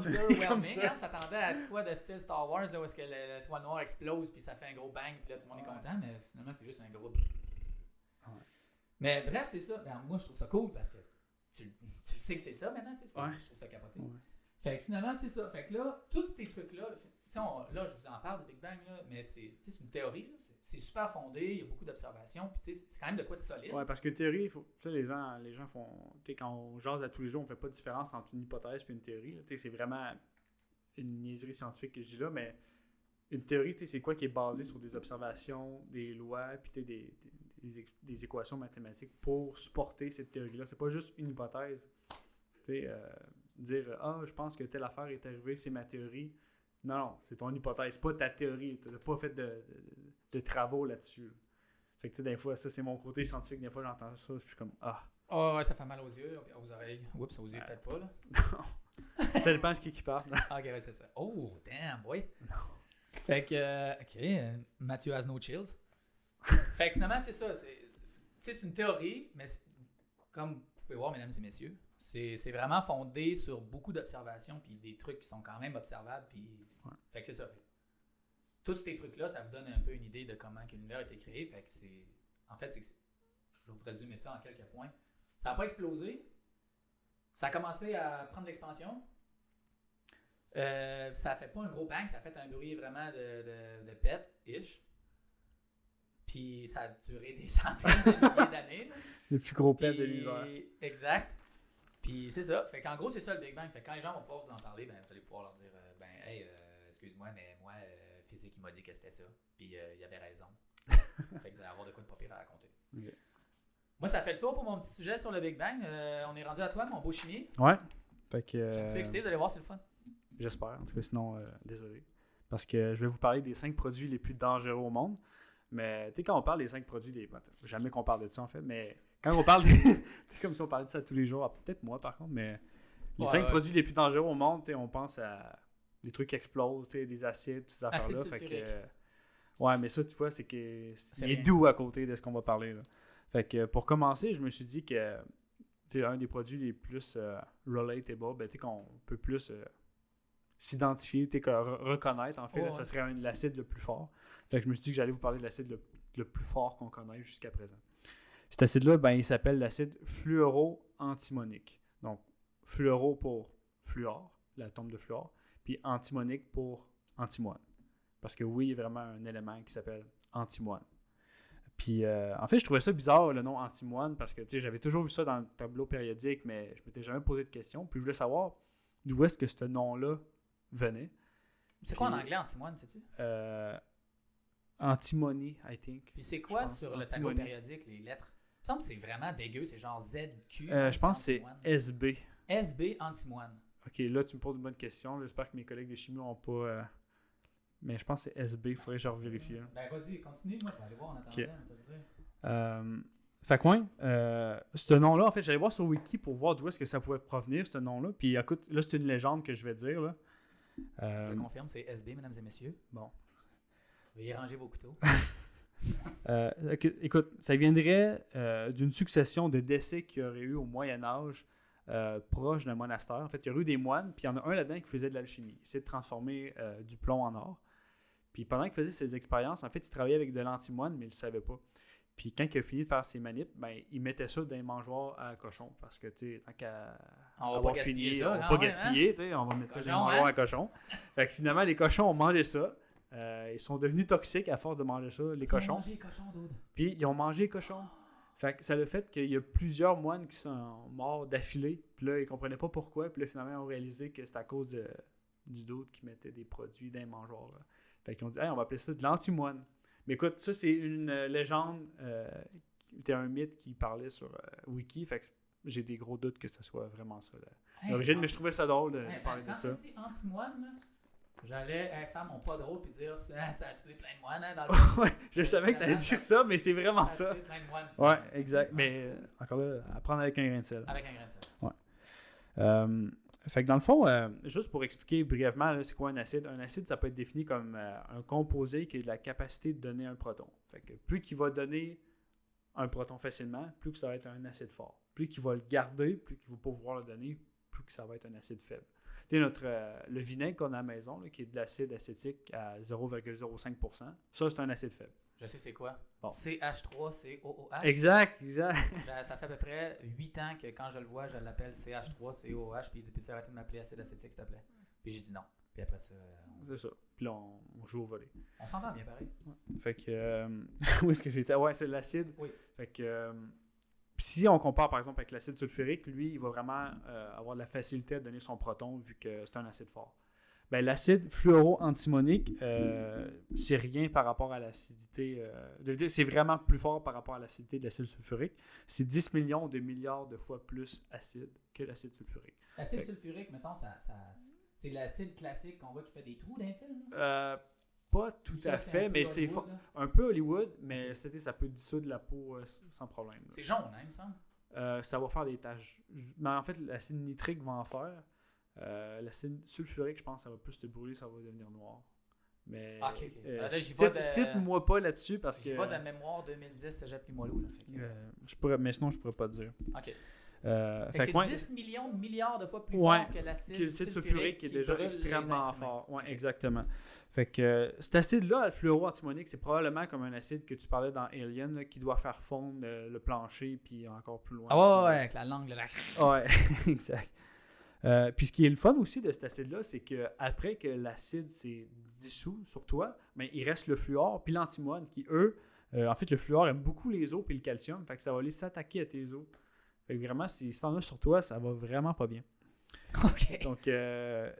Speaker 2: comme ça.
Speaker 1: On s'attendait à quoi de style Star Wars, là, où est-ce que l'étoile noire explose puis ça fait un gros bang puis là tout le monde est content, mais finalement c'est juste un gros... Ouais. Mais bref, c'est ça. Ben, moi, je trouve ça cool parce que tu sais que c'est ça maintenant, tu sais. Je trouve ça capoté. Ouais. Fait que finalement, c'est ça. Fait que là, tous ces trucs-là, là, je vous en parle du Big Bang, là, mais c'est une théorie. Là, c'est super fondé, il y a beaucoup d'observations, puis c'est quand même de quoi de solide.
Speaker 2: Ouais, parce que théorie, les gens font. Quand on jase à tous les jours, on fait pas de différence entre une hypothèse et une théorie. Là, c'est vraiment une niaiserie scientifique que je dis là, mais une théorie, c'est quoi qui est basé sur des observations, des lois, puis des équations mathématiques pour supporter cette théorie-là. C'est pas juste une hypothèse. Dire je pense que telle affaire est arrivée, c'est ma théorie. Non, c'est ton hypothèse, pas ta théorie. Tu n'as pas fait de travaux là-dessus. Fait que des fois, ça c'est mon côté scientifique. Des fois, j'entends ça, puis je suis comme
Speaker 1: Oh, ouais, ça fait mal aux yeux, aux oreilles. Oups, aux yeux, peut-être pas, là.
Speaker 2: Non. Ça dépend de qui parle.
Speaker 1: Ok, ouais, c'est ça. Oh, damn, boy. Non. Fait que, ok, Mathieu has no chills. Fait que finalement, c'est ça. C'est une théorie, mais comme vous pouvez voir, mesdames et messieurs, c'est vraiment fondé sur beaucoup d'observations puis des trucs qui sont quand même observables. Puis... Ouais. Fait que c'est ça. Tous ces trucs-là, ça vous donne un peu une idée de comment l'univers a été créé. Fait que c'est... En fait, je vais vous résumer ça en quelques points. Ça n'a pas explosé. Ça a commencé à prendre l'expansion. Ça a fait pas un gros bang, ça a fait un bruit vraiment de pet-ish. Puis ça a duré des centaines de milliers d'années.
Speaker 2: Le plus gros pet de l'univers.
Speaker 1: Exact. Puis c'est ça. Fait qu'en gros, c'est ça le Big Bang. Fait que quand les gens vont pouvoir vous en parler, ben, vous allez pouvoir leur dire hey, excuse-moi, mais moi, physique, il m'a dit que c'était ça. Puis il avait raison. Fait que vous allez avoir de quoi de pas pire à raconter. Okay. Moi, ça fait le tour pour mon petit sujet sur le Big Bang. On est rendu à toi, mon beau chimier.
Speaker 2: Ouais. Fait que,
Speaker 1: je suis excité, vous allez voir, c'est le fun.
Speaker 2: J'espère. En tout cas, sinon, désolé. Parce que je vais vous parler des 5 produits les plus dangereux au monde. Mais tu sais, quand on parle des 5 produits, jamais qu'on parle de ça en fait, mais quand on parle c'est comme si on parlait de ça tous les jours, peut-être moi par contre, mais les 5 produits les plus dangereux au monde, on pense à des trucs qui explosent, des acides, toutes ces affaires-là. Fait que, ouais, mais ça, tu vois, c'est doux à côté de ce qu'on va parler. Là. Fait que pour commencer, je me suis dit que un des produits les plus relatable, ben, qu'on peut plus s'identifier, reconnaître en fait, là, ça serait l'acide le plus fort. Fait que je me suis dit que j'allais vous parler de l'acide le plus fort qu'on connaît jusqu'à présent. Cet acide-là, ben, il s'appelle l'acide fluoro-antimonique. Donc, fluoro pour fluor, l'atome de fluor, puis antimonique pour antimoine. Parce que oui, il y a vraiment un élément qui s'appelle antimoine. Puis, en fait, je trouvais ça bizarre, le nom antimoine, parce que j'avais toujours vu ça dans le tableau périodique, mais je m'étais jamais posé de questions. Puis, je voulais savoir d'où est-ce que ce nom-là venait.
Speaker 1: C'est quoi en anglais, antimoine, sais-tu?
Speaker 2: Antimony, I think.
Speaker 1: Puis, c'est quoi sur le tableau périodique, les lettres? Il me semble que c'est vraiment dégueu, c'est genre ZQ.
Speaker 2: Je pense que c'est SB.
Speaker 1: SB, antimoine.
Speaker 2: Ok, là, tu me poses une bonne question. J'espère que mes collègues de chimie n'ont pas... Mais je pense que c'est SB, il faudrait que je revérifie.
Speaker 1: Ben vas-y, continue, moi je vais aller voir en attendant,
Speaker 2: okay.
Speaker 1: On va te le dire.
Speaker 2: Fait que ouais, ce nom-là, en fait, j'allais voir sur Wiki pour voir d'où est-ce que ça pouvait provenir, ce nom-là. Puis écoute, là, c'est une légende que je vais dire. Là.
Speaker 1: Je confirme, c'est SB, mesdames et messieurs.
Speaker 2: Bon.
Speaker 1: Veuillez ranger vos couteaux.
Speaker 2: Écoute, ça viendrait d'une succession de décès qu'il y aurait eu au Moyen-Âge proche d'un monastère. En fait, il y aurait eu des moines, puis il y en a un là-dedans qui faisait de l'alchimie. Il essayait de transformer du plomb en or. Puis pendant qu'il faisait ses expériences, en fait, il travaillait avec de l'antimoine, mais il ne le savait pas. Puis quand il a fini de faire ses manips, ben, il mettait ça dans les mangeoires à cochon. Parce que, tu sais, tant qu'à avoir fini, on va pas gaspiller, tu sais, on va mettre ça dans les mangeoires à cochon. Fait que finalement, les cochons ont mangé ça. Ils sont devenus toxiques à force de manger ça, les cochons.
Speaker 1: Ils ont mangé les cochons, dude.
Speaker 2: Puis ils ont mangé les cochons. Fait que ça a le fait qu'il y a plusieurs moines qui sont morts d'affilée. Puis là, ils comprenaient pas pourquoi. Puis là, finalement, ils ont réalisé que c'était à cause du doute qui mettait des produits dans les mangeoires. Là. Fait qu'ils ont dit, hey, on va appeler ça de l'antimoine. Mais écoute, ça, c'est une légende. C'était un mythe qui parlait sur Wiki. Fait que j'ai des gros doutes que ce soit vraiment ça l'origine. Mais je trouvais ça drôle de parler de ça.
Speaker 1: Quand tu dis antimoine, là, j'allais, femme, on pas drôle, puis dire ça a tué plein de moines hein, dans le
Speaker 2: ouais, je savais que tu allais dire ça, mais c'est vraiment ça.
Speaker 1: Ça a tué plein de moines.
Speaker 2: Ouais, exact. Mais encore là, à prendre avec un grain de sel.
Speaker 1: Avec un grain de sel.
Speaker 2: Ouais. Fait que dans le fond, juste pour expliquer brièvement, là, c'est quoi un acide? Un acide, ça peut être défini comme un composé qui a de la capacité de donner un proton. Fait que plus qu'il va donner un proton facilement, plus que ça va être un acide fort. Plus qu'il va le garder, plus qu'il ne va pas pouvoir le donner, plus que ça va être un acide faible. Tu sais, le vinaigre qu'on a à la maison, là, qui est de l'acide acétique à 0,05%, ça, c'est un acide faible.
Speaker 1: Je sais c'est quoi.
Speaker 2: Bon.
Speaker 1: CH3COOH.
Speaker 2: Exact.
Speaker 1: Ça fait à peu près 8 ans que quand je le vois, je l'appelle CH3COOH, puis il dit, peux-tu arrêter de m'appeler acide acétique, s'il te plaît? Puis j'ai dit non. Puis après ça...
Speaker 2: C'est ça. Puis là, on joue au volley.
Speaker 1: On s'entend bien pareil.
Speaker 2: Ouais. Fait que... où est-ce que j'étais? Ouais, c'est l'acide.
Speaker 1: Oui.
Speaker 2: Fait que... si on compare par exemple avec l'acide sulfurique, lui, il va vraiment avoir de la facilité à donner son proton vu que c'est un acide fort. Ben, l'acide fluoro-antimonique, c'est rien par rapport à l'acidité. C'est vraiment plus fort par rapport à l'acidité de l'acide sulfurique. C'est 10 millions de milliards de fois plus acide que l'acide sulfurique.
Speaker 1: L'acide sulfurique, mettons, c'est l'acide classique qu'on voit qui fait des trous dans les films?
Speaker 2: Pas tout à fait, mais c'est un peu Hollywood, mais ça peut dissoudre la peau sans problème.
Speaker 1: C'est jaune, hein, il me semble?
Speaker 2: Ça va faire des taches. Mais en fait, l'acide nitrique va en faire. L'acide sulfurique, je pense que ça va plus te brûler, ça va devenir noir. Mais cite-moi pas là-dessus parce que...
Speaker 1: Je vois de la mémoire 2010, Cégep Limoilou.
Speaker 2: Mais sinon, je pourrais pas te dire.
Speaker 1: OK. C'est 10 millions de milliards de fois plus fort que l'acide sulfurique
Speaker 2: qui est déjà extrêmement fort. Oui, exactement. Fait que cet acide-là, le fluoro-antimonique, c'est probablement comme un acide que tu parlais dans Alien, là, qui doit faire fondre le plancher puis encore plus loin.
Speaker 1: Ah ouais, avec la langue.
Speaker 2: Ouais, exact. Puis ce qui est le fun aussi de cet acide-là, c'est qu'après que l'acide s'est dissous sur toi, ben, il reste le fluor puis l'antimoine qui, eux, en fait, le fluor aime beaucoup les os puis le calcium, fait que ça va aller s'attaquer à tes os. Fait que vraiment, si t'en as sur toi, ça va vraiment pas bien.
Speaker 1: OK.
Speaker 2: Donc,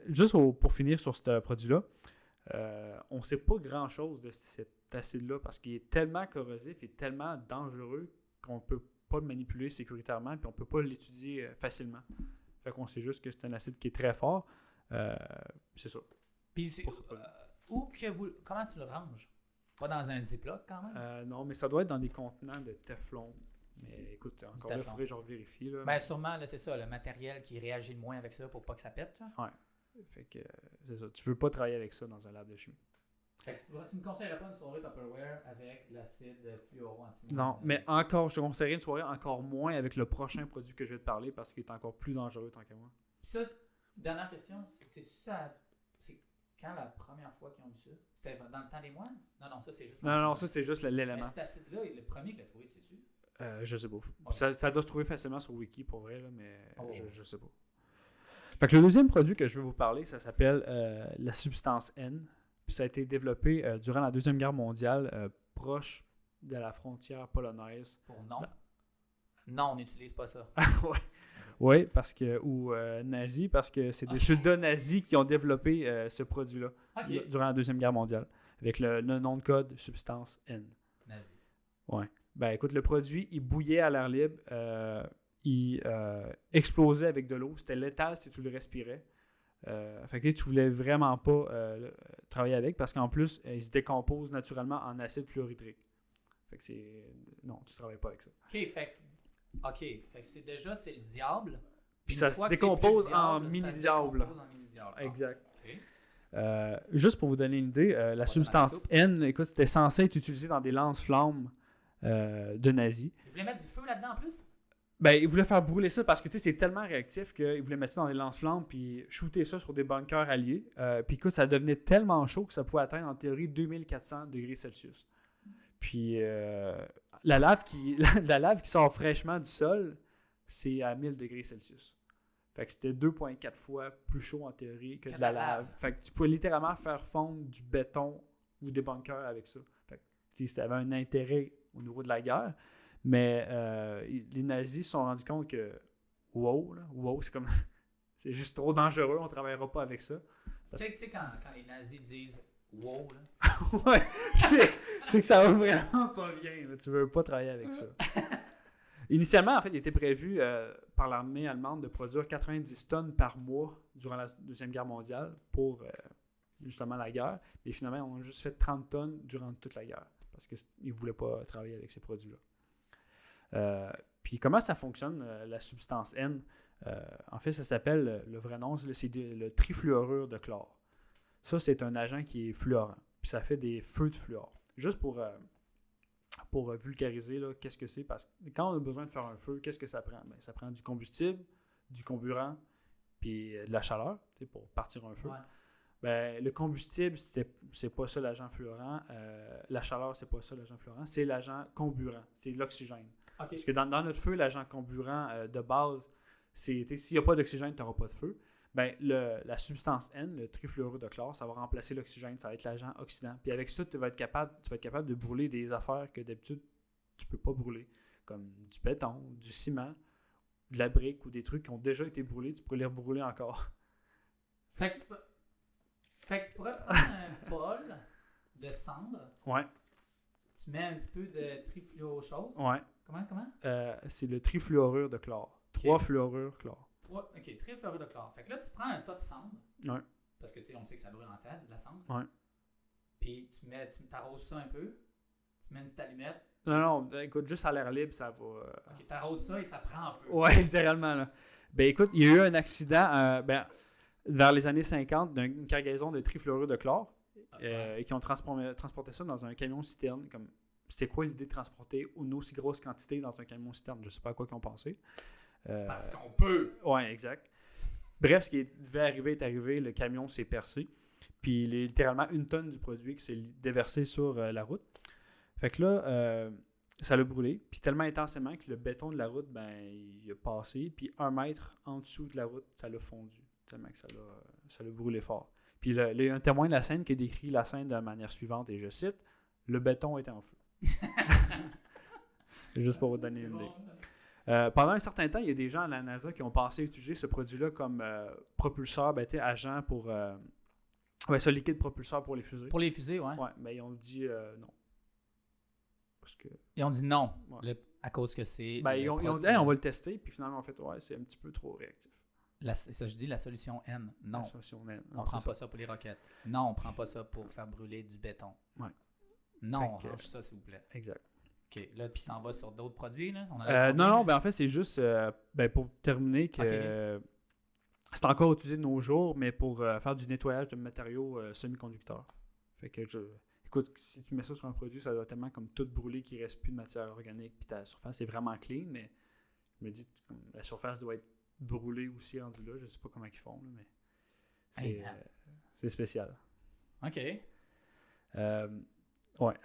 Speaker 2: juste pour finir sur ce produit-là, on ne sait pas grand-chose de cet acide-là parce qu'il est tellement corrosif et tellement dangereux qu'on ne peut pas le manipuler sécuritairement puis on ne peut pas l'étudier facilement. Fait qu'on sait juste que c'est un acide qui est très fort. C'est ça.
Speaker 1: Puis comment tu le ranges? Pas dans un Ziploc quand même?
Speaker 2: Non, mais ça doit être dans des contenants de Teflon. Mais écoute, encore là, il faudrait que je vérifie. Là.
Speaker 1: Ben sûrement, là, c'est ça, le matériel qui réagit le moins avec ça pour pas que ça pète. Là.
Speaker 2: Ouais. Fait que c'est ça. Tu veux pas travailler avec ça dans un lab de chimie.
Speaker 1: Fait que tu ne conseillerais pas une soirée Tupperware avec de l'acide fluoro-antimonique?
Speaker 2: Non, mais encore, je te conseillerais une soirée encore moins avec le prochain produit que je vais te parler parce qu'il est encore plus dangereux tant qu'à moi.
Speaker 1: Puis ça, dernière question, c'est-tu ça? C'est quand la première fois qu'ils ont eu ça? C'était dans le temps des moines? Non, ça c'est juste...
Speaker 2: Non, ça c'est juste l'élément.
Speaker 1: Mais cet acide-là, le premier que l'a trouvé, c'est-tu?
Speaker 2: Je sais pas.
Speaker 1: Ouais.
Speaker 2: Ça doit se trouver facilement sur Wiki pour vrai, là, mais je sais pas. Fait que le deuxième produit que je veux vous parler, ça s'appelle la substance N. Puis ça a été développé durant la Deuxième Guerre mondiale, proche de la frontière polonaise.
Speaker 1: Pour non. Non, on n'utilise pas ça.
Speaker 2: Ouais. Oui, parce que ou nazi, parce que c'est des soldats nazis qui ont développé ce produit-là durant la Deuxième Guerre mondiale, avec le nom de code substance N.
Speaker 1: Nazi.
Speaker 2: Ouais. Ben écoute, le produit, il bouillait à l'air libre, il explosait avec de l'eau, c'était létal si tu le respirais. Fait que tu voulais vraiment pas travailler avec, parce qu'en plus, il se décompose naturellement en acide fluorhydrique. Fait que c'est... Non, tu travailles pas avec ça.
Speaker 1: Fait que c'est le diable.
Speaker 2: Puis ça se décompose en mini-diable. Exact. Okay. Juste pour vous donner une idée, la substance N, écoute, c'était censé être utilisé dans des lance-flammes de nazis.
Speaker 1: Ils voulaient mettre du feu là-dedans en plus?
Speaker 2: Ben, ils voulaient faire brûler ça parce que c'est tellement réactif qu'ils voulaient mettre ça dans des lance-flammes puis shooter ça sur des bunkers alliés. Puis écoute, ça devenait tellement chaud que ça pouvait atteindre en théorie 2400 degrés Celsius. Puis la lave qui sort fraîchement du sol, c'est à 1000 degrés Celsius. Fait que c'était 2,4 fois plus chaud en théorie que de la lave. Fait que tu pouvais littéralement faire fondre du béton ou des bunkers avec ça. Fait que ça avait un intérêt au niveau de la guerre. Mais les nazis se sont rendus compte que wow, c'est comme c'est juste trop dangereux, on ne travaillera pas avec ça.
Speaker 1: Tu sais quand les nazis disent wow, là.
Speaker 2: Ouais, c'est que ça va vraiment pas bien. Là. Tu veux pas travailler avec ça. Initialement, en fait, il était prévu par l'armée allemande de produire 90 tonnes par mois durant la Deuxième Guerre mondiale pour justement la guerre. Et finalement, on a juste fait 30 tonnes durant toute la guerre parce qu'ils ne voulaient pas travailler avec ces produits-là. Puis comment ça fonctionne, la substance N? En fait, ça s'appelle, le vrai nom, c'est le trifluorure de chlore. Ça, c'est un agent qui est fluorant. Puis ça fait des feux de fluor. Juste pour vulgariser, là, qu'est-ce que c'est? Parce que quand on a besoin de faire un feu, qu'est-ce que ça prend? Ben, ça prend du combustible, du comburant, puis de la chaleur, pour partir un feu. Ouais. Ben, le combustible, c'est pas ça l'agent fluorant. La chaleur, c'est pas ça l'agent fluorant. C'est l'agent comburant. C'est l'oxygène. Okay. Parce que dans notre feu, l'agent comburant de base, s'il n'y a pas d'oxygène, tu n'auras pas de feu. Ben, la substance N, le trifluorure de chlore, ça va remplacer l'oxygène, ça va être l'agent oxydant. Puis avec ça, tu vas être capable de brûler des affaires que d'habitude, tu ne peux pas brûler, comme du béton, du ciment, de la brique ou des trucs qui ont déjà été brûlés, tu pourrais les rebrûler encore.
Speaker 1: Fait que tu pourrais prendre un bol de cendre.
Speaker 2: Ouais.
Speaker 1: Tu mets un petit peu de trifluo chose.
Speaker 2: Ouais.
Speaker 1: Comment?
Speaker 2: C'est le trifluorure de chlore. Okay. 3 fluorures chlore.
Speaker 1: OK, trifluorure de chlore. Fait que là, tu prends un tas de cendre.
Speaker 2: Ouais.
Speaker 1: Parce que, tu sais, on sait que ça brûle en tête, de la cendre.
Speaker 2: Ouais.
Speaker 1: Puis tu t'arroses ça un peu. Tu mets une petite allumette.
Speaker 2: Non, écoute, juste à l'air libre, ça va...
Speaker 1: OK, t'arroses ça et ça prend en feu.
Speaker 2: Ouais, littéralement, là. Ben écoute, il y a eu un accident vers les années 50 d'une cargaison de trifluorure de chlore et qui ont transporté ça dans un camion-citerne. C'était quoi l'idée de transporter une aussi grosse quantité dans un camion-citerne? Je ne sais pas à quoi ils ont pensé.
Speaker 1: Parce qu'on peut.
Speaker 2: Oui, exact. Bref, ce qui devait arriver est arrivé. Le camion s'est percé. Puis il y a littéralement 1 tonne du produit qui s'est déversé sur la route. Fait que là, ça l'a brûlé. Puis tellement intensément que le béton de la route, il a passé. Puis 1 mètre en dessous de la route, ça l'a fondu. Tellement que ça l'a brûlé fort. Puis il y a un témoin de la scène qui a décrit la scène de la manière suivante, et je cite, « Le béton était en feu. » C'est juste pour vous donner une idée. Pendant un certain temps, il y a des gens à la NASA qui ont pensé utiliser ce produit-là comme propulseur, agent pour... ce liquide propulseur pour les fusées.
Speaker 1: Pour les fusées, ouais.
Speaker 2: Ouais, mais ils ont dit non. Parce que...
Speaker 1: Ils ont dit non, à cause que c'est...
Speaker 2: Ils ont dit, on va le tester, puis finalement, en fait, c'est un petit peu trop réactif.
Speaker 1: Ça, je dis la solution N. Non.
Speaker 2: La solution N.
Speaker 1: On prend pas ça pour les roquettes. Non, on prend pas ça pour faire brûler du béton.
Speaker 2: Ouais.
Speaker 1: Non, on range ça, s'il vous plaît.
Speaker 2: Exact.
Speaker 1: OK, là, tu t'en vas sur d'autres produits, là?
Speaker 2: Non, en fait, c'est juste, pour terminer, que c'est encore utilisé de nos jours, mais pour faire du nettoyage de matériaux semi-conducteurs. Fait que, écoute, si tu mets ça sur un produit, ça doit tellement comme tout brûler qu'il ne reste plus de matière organique, puis ta surface est vraiment clean, mais je me dis, la surface doit être brûlée aussi rendue là. Je ne sais pas comment ils font, là, mais c'est spécial.
Speaker 1: OK.
Speaker 2: Ouais.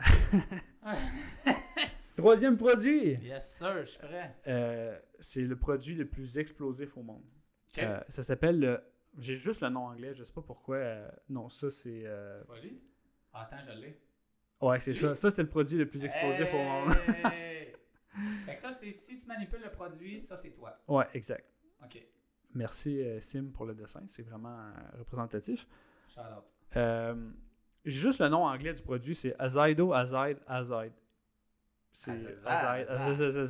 Speaker 2: Troisième produit.
Speaker 1: Yes, sir, je suis prêt.
Speaker 2: C'est le produit le plus explosif au monde.
Speaker 1: Okay.
Speaker 2: Ça s'appelle le... J'ai juste le nom anglais, je sais pas pourquoi. Non, ça c'est...
Speaker 1: C'est pas lui? Ah, attends, je l'ai.
Speaker 2: Ouais, c'est ça. Ça, c'est le produit le plus explosif au monde.
Speaker 1: Fait que ça, c'est si tu manipules le produit, ça, c'est toi.
Speaker 2: Ouais, exact.
Speaker 1: OK.
Speaker 2: Merci, Sim, pour le dessin. C'est vraiment représentatif.
Speaker 1: Shout out.
Speaker 2: J'ai juste le nom anglais du produit, c'est Azido Azide Azide. C'est Azide.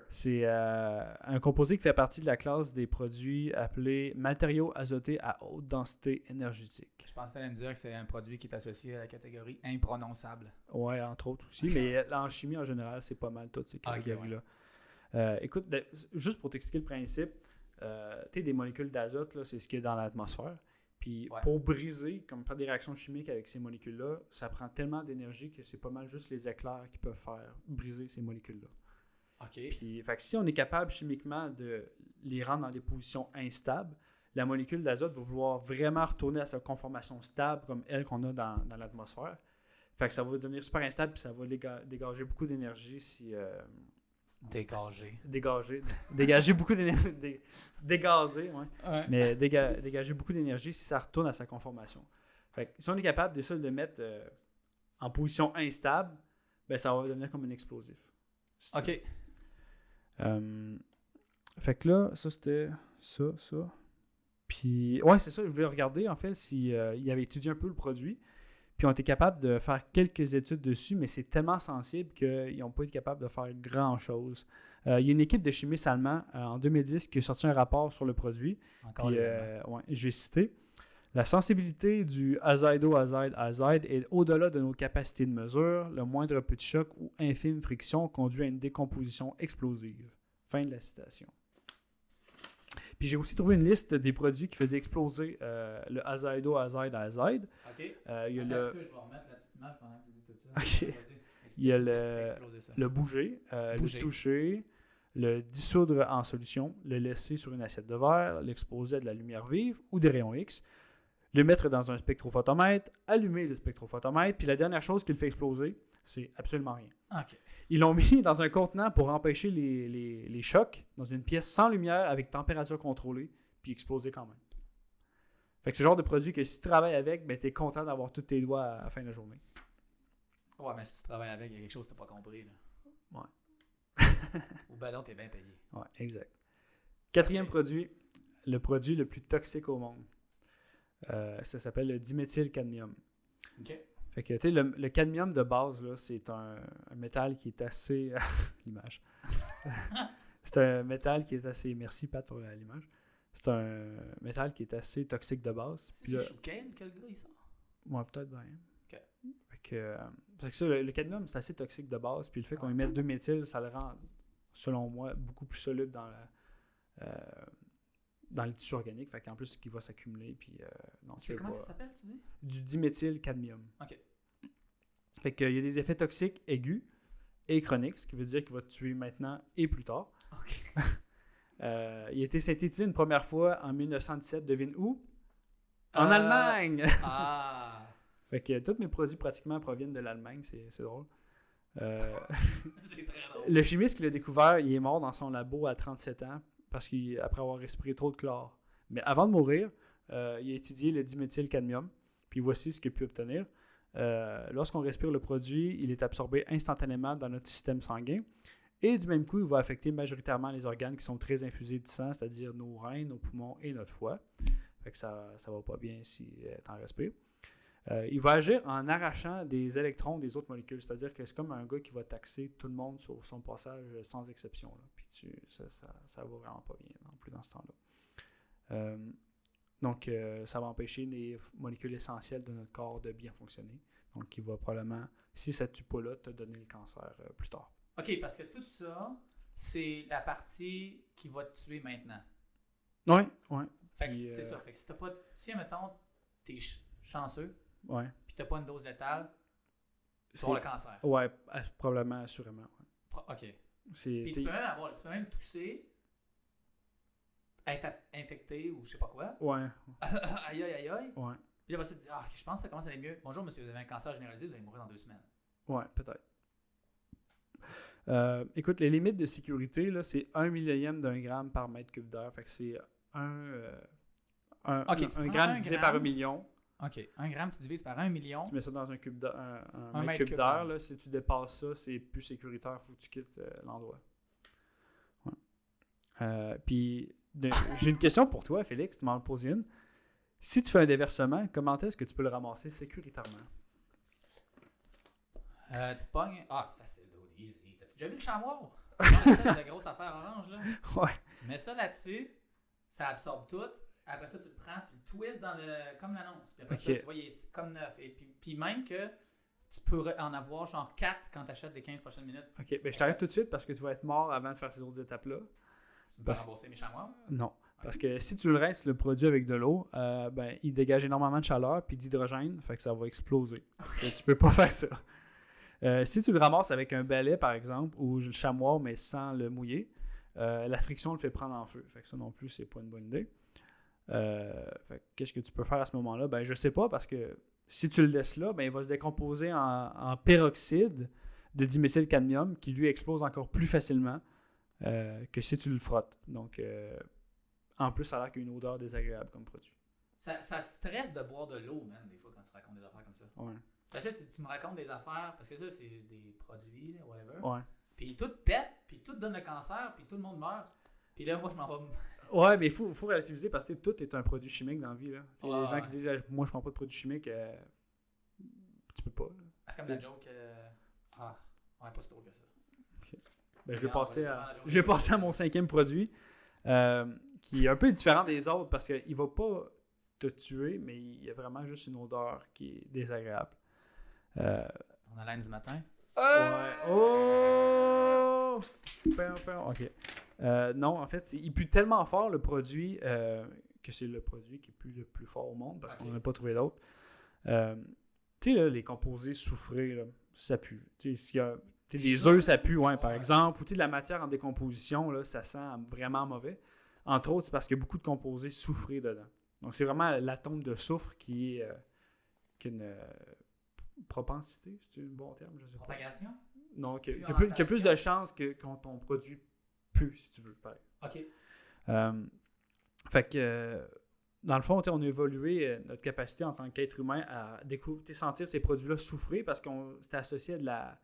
Speaker 2: C'est un composé qui fait partie de la classe des produits appelés matériaux azotés à haute densité énergétique.
Speaker 1: Je pensais que tu allais me dire que c'est un produit qui est associé à la catégorie imprononçable.
Speaker 2: Ouais, entre autres aussi, mais en chimie en général, c'est pas mal toutes ces catégories-là. Ouais. Écoute, juste pour t'expliquer le principe, tu sais, des molécules d'azote, là, c'est ce qu'il y a dans l'atmosphère. Puis pour briser, comme faire des réactions chimiques avec ces molécules-là, ça prend tellement d'énergie que c'est pas mal juste les éclairs qui peuvent faire briser ces molécules-là.
Speaker 1: OK.
Speaker 2: Puis, fait que si on est capable chimiquement de les rendre dans des positions instables, la molécule d'azote va vouloir vraiment retourner à sa conformation stable comme elle qu'on a dans l'atmosphère. Fait que ça va devenir super instable puis ça va dégager beaucoup d'énergie si... Dégager beaucoup d'énergie. Dégazer, ouais. Mais dégager beaucoup d'énergie si ça retourne à sa conformation. Fait que si on est capable de le mettre en position instable, ben ça va devenir comme un explosif.
Speaker 1: OK.
Speaker 2: Fait que là, ça c'était ça. Puis, ouais, c'est ça, je voulais regarder en fait s'il avait étudié un peu le produit. Puis on était capable de faire quelques études dessus, mais c'est tellement sensible qu'ils n'ont pas été capables de faire grand-chose. Il y a une équipe de chimistes allemands en 2010 qui a sorti un rapport sur le produit.
Speaker 1: Encore
Speaker 2: je vais citer. La sensibilité du Azido Azide est au-delà de nos capacités de mesure. Le moindre petit choc ou infime friction conduit à une décomposition explosive. Fin de la citation. Puis j'ai aussi trouvé une liste des produits qui faisaient exploser le Azido Azide.
Speaker 1: OK.
Speaker 2: Il y a
Speaker 1: je vais remettre la petite image pendant que tu dis tout ça.
Speaker 2: OK. Il y a le bouger, le toucher, le dissoudre en solution, le laisser sur une assiette de verre, l'exposer à de la lumière vive ou des rayons X, le mettre dans un spectrophotomètre, allumer le spectrophotomètre, puis la dernière chose qui le fait exploser, c'est absolument rien.
Speaker 1: OK.
Speaker 2: Ils l'ont mis dans un contenant pour empêcher les chocs dans une pièce sans lumière avec température contrôlée, puis exploser quand même. Fait que c'est le genre de produit que si tu travailles avec, ben t'es content d'avoir tous tes doigts à la fin de la journée.
Speaker 1: Ouais, mais si tu travailles avec, il y a quelque chose que tu n'as pas compris. Là.
Speaker 2: Ouais.
Speaker 1: Ou ben non, t'es bien payé.
Speaker 2: Ouais, exact. Quatrième produit, le produit le plus toxique au monde. Ça s'appelle le diméthylcadmium.
Speaker 1: OK.
Speaker 2: Fait que, tu sais, le cadmium de base, là, c'est un métal qui est assez... l'image. C'est un métal qui est assez... Merci, Pat, pour l'image. C'est un métal qui est assez toxique de base.
Speaker 1: C'est du chouquel que le gars, il sort?
Speaker 2: Ouais, peut-être bien.
Speaker 1: OK.
Speaker 2: Fait que ça, le cadmium, c'est assez toxique de base. Puis le fait qu'on y mette 2-méthyl, ça le rend, selon moi, beaucoup plus soluble dans le tissu organique. Fait qu'en plus, qui va s'accumuler. Puis,
Speaker 1: comment ça s'appelle, tu dis?
Speaker 2: Du diméthylcadmium.
Speaker 1: OK.
Speaker 2: Fait qu'il y a des effets toxiques aigus et chroniques, ce qui veut dire qu'il va te tuer maintenant et plus tard.
Speaker 1: OK.
Speaker 2: Il a été synthétisé une première fois en 1917, devine où? En Allemagne! Fait que tous mes produits pratiquement proviennent de l'Allemagne, c'est drôle.
Speaker 1: C'est très drôle.
Speaker 2: Le chimiste qui l'a découvert, il est mort dans son labo à 37 ans parce qu'après avoir respiré trop de chlore. Mais avant de mourir, il a étudié le diméthylcadmium, puis voici ce qu'il a pu obtenir. Lorsqu'on respire le produit, il est absorbé instantanément dans notre système sanguin. Et du même coup, il va affecter majoritairement les organes qui sont très infusés du sang, c'est-à-dire nos reins, nos poumons et notre foie. Fait que ça va pas bien si t'en respires. Il va agir en arrachant des électrons des autres molécules, c'est-à-dire que c'est comme un gars qui va taxer tout le monde sur son passage sans exception. Là. Puis ça va vraiment pas bien non plus dans ce temps-là. Donc, ça va empêcher les molécules essentielles de notre corps de bien fonctionner. Donc, il va probablement, si ça ne tue pas là, te donner le cancer plus tard.
Speaker 1: OK, parce que tout ça, c'est la partie qui va te tuer maintenant.
Speaker 2: Oui.
Speaker 1: Fait que c'est ça. Fait que si t'as pas... Si, mettons, t'es chanceux, puis t'as pas une dose létale, tu vas avoir le cancer.
Speaker 2: Oui, probablement, assurément. Ouais.
Speaker 1: OK. Puis tu peux même tousser, être infecté ou je sais pas quoi.
Speaker 2: Ouais.
Speaker 1: Aïe.
Speaker 2: Ouais.
Speaker 1: Puis là, tu te dis, je pense que ça commence à aller mieux. Bonjour, monsieur, vous avez un cancer généralisé, vous allez mourir dans 2 semaines.
Speaker 2: Ouais, peut-être. Écoute, les limites de sécurité, là, c'est 1 millionième d'un gramme par mètre cube d'air. Fait que c'est un gramme divisé par 1 million.
Speaker 1: OK. 1 gramme, tu divises par 1 million.
Speaker 2: Tu mets ça dans un mètre cube d'air. Là, si tu dépasses ça, c'est plus sécuritaire. Il faut que tu quittes l'endroit. Ouais. Puis, j'ai une question pour toi, Félix. Tu m'en as posé une. Si tu fais un déversement, comment est-ce que tu peux le ramasser sécuritairement?
Speaker 1: Tu pognes... Ah, c'est facile. Easy. T'as-tu déjà vu le chamois? La grosse affaire orange, là.
Speaker 2: Ouais.
Speaker 1: Tu mets ça là-dessus, ça absorbe tout. Après ça, tu le prends, tu le twists comme l'annonce. Puis après ça, tu vois, il est comme neuf. Et puis même que tu peux en avoir genre 4 quand tu achètes des 15 prochaines minutes.
Speaker 2: OK. Ben, je t'arrête tout de suite parce que tu vas être mort avant de faire ces autres étapes-là.
Speaker 1: Tu peux rembourser mes chamois?
Speaker 2: Non. Parce que si tu le restes le produit avec de l'eau, il dégage énormément de chaleur puis d'hydrogène, fait que ça va exploser. Tu peux pas faire ça. Si tu le ramasses avec un balai, par exemple, ou le chamois, mais sans le mouiller, la friction le fait prendre en feu. Fait que ça non plus, c'est pas une bonne idée. Qu'est-ce que tu peux faire à ce moment-là? Ben, je sais pas, parce que si tu le laisses là, ben, il va se décomposer en peroxyde de diméthylcadmium qui, lui, explose encore plus facilement que si tu le frottes. Donc, en plus, ça a l'air qu'il y a une odeur désagréable comme produit.
Speaker 1: Ça stresse de boire de l'eau, man, des fois, quand tu racontes des affaires comme ça.
Speaker 2: Ouais.
Speaker 1: Parce que tu me racontes des affaires, parce que ça, c'est des produits, là, whatever.
Speaker 2: Ouais.
Speaker 1: Puis tout pète, puis tout donne le cancer, puis tout le monde meurt. Puis là, moi, je m'en vais...
Speaker 2: Ouais, mais il faut relativiser parce que tout est un produit chimique dans la vie. Là. Les gens qui disent moi, je prends pas de produits chimiques, tu peux pas. Là.
Speaker 1: C'est comme la joke... ouais, pas si drôle que ça.
Speaker 2: Okay. Ben, je vais passer à mon 5e produit, qui est un peu différent des autres parce qu'il va pas te tuer, mais il y a vraiment juste une odeur qui est désagréable.
Speaker 1: Ton haleine du matin?
Speaker 2: Ouais. Oh! OK. Non, en fait, il pue tellement fort le produit que c'est le produit qui pue le plus fort au monde parce qu'on n'en a pas trouvé d'autre. Tu sais, les composés soufrés, là, ça pue. Tu sais, s'il y a des œufs, ça pue, par exemple. Ou de la matière en décomposition, là, ça sent vraiment mauvais. Entre autres, c'est parce qu'il y a beaucoup de composés soufrés dedans. Donc, c'est vraiment l'atome de soufre qui a une propensité, c'est un bon terme, je sais pas.
Speaker 1: Propagation?
Speaker 2: Non, qui a plus de chances que quand ton produit pue, si tu veux. Pareil.
Speaker 1: OK.
Speaker 2: Fait que, dans le fond, on a évolué notre capacité en tant qu'être humain à sentir ces produits-là souffrir parce qu'on c'était associé à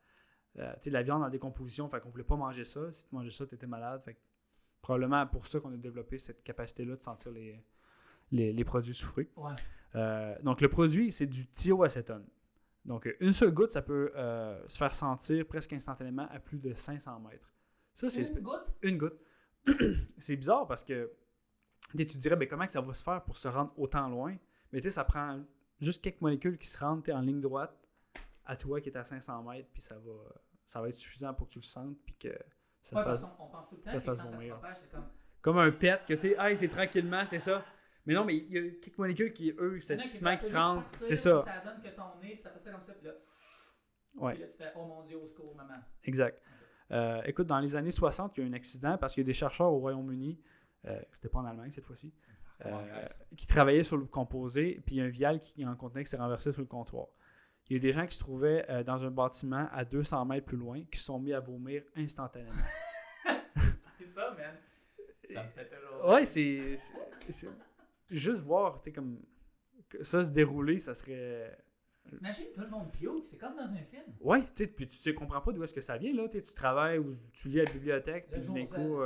Speaker 2: de la viande en décomposition, fait qu'on voulait pas manger ça. Si tu mangeais ça, tu étais malade. Fait que, probablement pour ça qu'on a développé cette capacité-là de sentir les produits souffrés.
Speaker 1: Ouais.
Speaker 2: Donc, le produit, c'est du thioacétone. Donc, une seule goutte, ça peut se faire sentir presque instantanément à plus de 500 mètres. Ça, c'est
Speaker 1: une goutte?
Speaker 2: Une goutte. C'est bizarre parce que tu te dirais, comment que ça va se faire pour se rendre autant loin? Mais tu sais, ça prend juste quelques molécules qui se rendent en ligne droite à toi qui est à 500 mètres, puis ça va être suffisant pour que tu le sentes, puis que ça te fasse vomir.
Speaker 1: On pense tout le temps que quand ça se propage, c'est
Speaker 2: comme un pet, que tu sais, c'est tranquillement, c'est ça. Mais non, mais il y a quelques molécules qui, eux, statistiquement, qui se rendent. C'est ça.
Speaker 1: Ça donne que ton nez, puis ça fait ça comme ça, puis là.
Speaker 2: Ouais.
Speaker 1: Puis là, tu fais oh mon Dieu, au secours, maman.
Speaker 2: Exact. Écoute, dans les années 60, il y a eu un accident parce qu'il y a des chercheurs au Royaume-Uni, c'était pas en Allemagne cette fois-ci, qui travaillaient sur le composé, puis il y a un vial qui en contenait qui s'est renversé sur le comptoir. Il y a eu des gens qui se trouvaient dans un bâtiment à 200 mètres plus loin qui se sont mis à vomir instantanément.
Speaker 1: C'est ça, man. Ça me fait toujours.
Speaker 2: Ouais, c'est juste voir, tu sais, comme ça se dérouler, ça serait.
Speaker 1: T'imagines tout le monde bio, c'est comme dans un film.
Speaker 2: Ouais, tu sais, puis tu comprends pas d'où est-ce que ça vient, là. Tu travailles ou tu lis à la bibliothèque, puis d'un coup.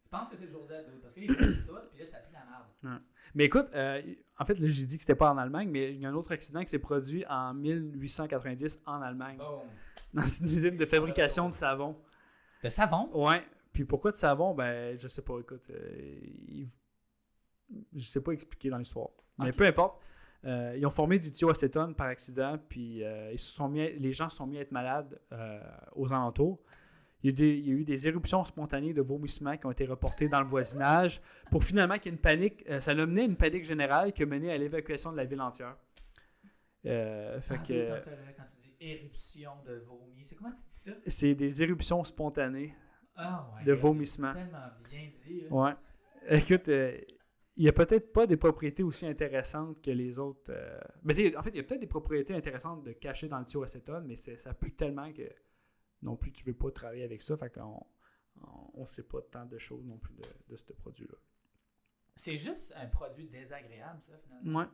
Speaker 1: Tu penses que c'est le jour Z, parce qu'ils disent tout, puis là, ça pue la merde.
Speaker 2: Ouais. Mais écoute, en fait, là, j'ai dit que c'était pas en Allemagne, mais il y a un autre accident qui s'est produit en 1890 en Allemagne.
Speaker 1: Bon.
Speaker 2: Dans une usine de fabrication de savon.
Speaker 1: De savon?
Speaker 2: Ouais. Puis pourquoi de savon? Ben, je sais pas, écoute. Je sais pas expliquer dans l'histoire. Mais peu importe. Ils ont formé du thioacétone par accident, puis les gens se sont mis à être malades aux alentours. Il y a eu des éruptions spontanées de vomissements qui ont été reportées dans le voisinage pour finalement qu'il y ait une panique. Ça a mené à une panique générale qui a mené à l'évacuation de la ville entière.
Speaker 1: Ça me fait rire quand tu dis éruption de vomi. C'est comment tu dis ça?
Speaker 2: C'est des éruptions spontanées
Speaker 1: de
Speaker 2: vomissements.
Speaker 1: C'est tellement bien dit. Hein?
Speaker 2: Ouais. Écoute, il n'y a peut-être pas des propriétés aussi intéressantes que les autres. Mais en fait, il y a peut-être des propriétés intéressantes de cacher dans le thioacétone, mais ça pue tellement que non plus, tu veux pas travailler avec ça. Fait qu'on on sait pas tant de choses non plus de ce produit-là.
Speaker 1: C'est juste un produit désagréable, ça, finalement.
Speaker 2: Ouais.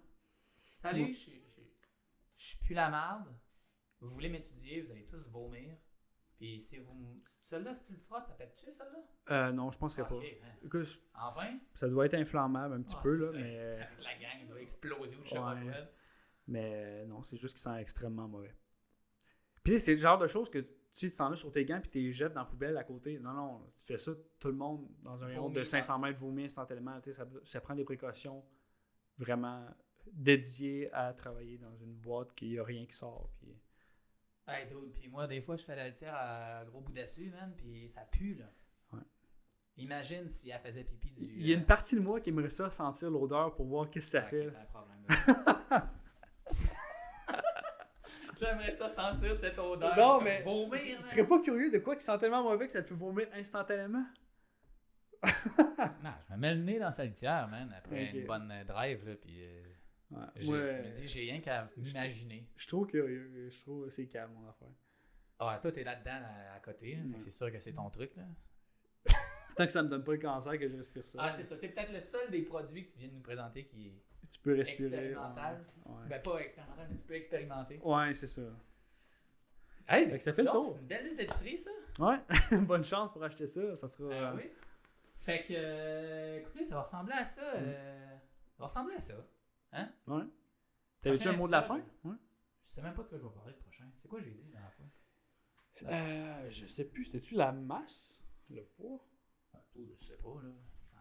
Speaker 1: Salut,
Speaker 2: Ouais.
Speaker 1: je suis plus la merde. Vous voulez m'étudier, vous allez tous vomir. Puis si celle-là, si tu le frottes, ça pète-tu, celle-là?
Speaker 2: Non, je penserais pas. Écoute,
Speaker 1: Enfin?
Speaker 2: ça doit être inflammable un petit peu, là,
Speaker 1: ça.
Speaker 2: mais...
Speaker 1: Avec la gang, il doit exploser ou je sais pas quoi.
Speaker 2: Mais non, c'est juste qu'il sent extrêmement mauvais. Puis c'est le genre de choses que tu t'en as sur tes gants puis tu les jettes dans la poubelle à côté. Non, tu fais ça, tout le monde dans un rayon de 500 mètres vomit instantanément. Ça prend des précautions vraiment dédiées à travailler dans une boîte qu'il n'y a rien qui sort. Puis...
Speaker 1: Hey, dude, puis moi, des fois, je fais la litière à gros bout d'assu, man, puis ça pue, là.
Speaker 2: Ouais.
Speaker 1: Imagine si elle faisait pipi du...
Speaker 2: Il y a une partie de moi qui aimerait ça sentir l'odeur pour voir qu'est-ce que ça fait.
Speaker 1: Un problème. J'aimerais ça sentir cette odeur.
Speaker 2: Non, mais
Speaker 1: vomir.
Speaker 2: Tu serais pas curieux de quoi qui sent tellement mauvais que ça te fait vomir instantanément?
Speaker 1: Non, je me mets le nez dans sa litière, man, après une bonne drive, là, puis...
Speaker 2: Ouais.
Speaker 1: Je me dis, j'ai rien qu'à m'imaginer.
Speaker 2: Je trouve curieux. Je trouve que c'est calme, mon affaire.
Speaker 1: Ah, toi, t'es là-dedans à côté, là, fait que c'est sûr que c'est ton truc, là.
Speaker 2: Tant que ça me donne pas le cancer que je respire ça.
Speaker 1: Ah, c'est ça. C'est peut-être le seul des produits que tu viens de nous présenter qui est
Speaker 2: tu peux respirer.
Speaker 1: expérimental.
Speaker 2: Ouais.
Speaker 1: Ben, pas expérimental, mais tu peux expérimenter.
Speaker 2: Ouais, c'est ça.
Speaker 1: Hey,
Speaker 2: fait que ça fait le tour.
Speaker 1: C'est une belle liste d'épicerie, ça.
Speaker 2: Ouais, bonne chance pour acheter ça. Ça sera.
Speaker 1: Oui. Fait que, écoutez, ça va ressembler à ça. Ça va ressembler à ça. Hein?
Speaker 2: Ouais. T'avais-tu un mot de la fin? Ouais.
Speaker 1: Je sais même pas de quoi je vais parler le prochain. C'est quoi j'ai dit la dernière fois?
Speaker 2: Je sais plus. C'était-tu la masse? Le poids?
Speaker 1: Je sais pas, là.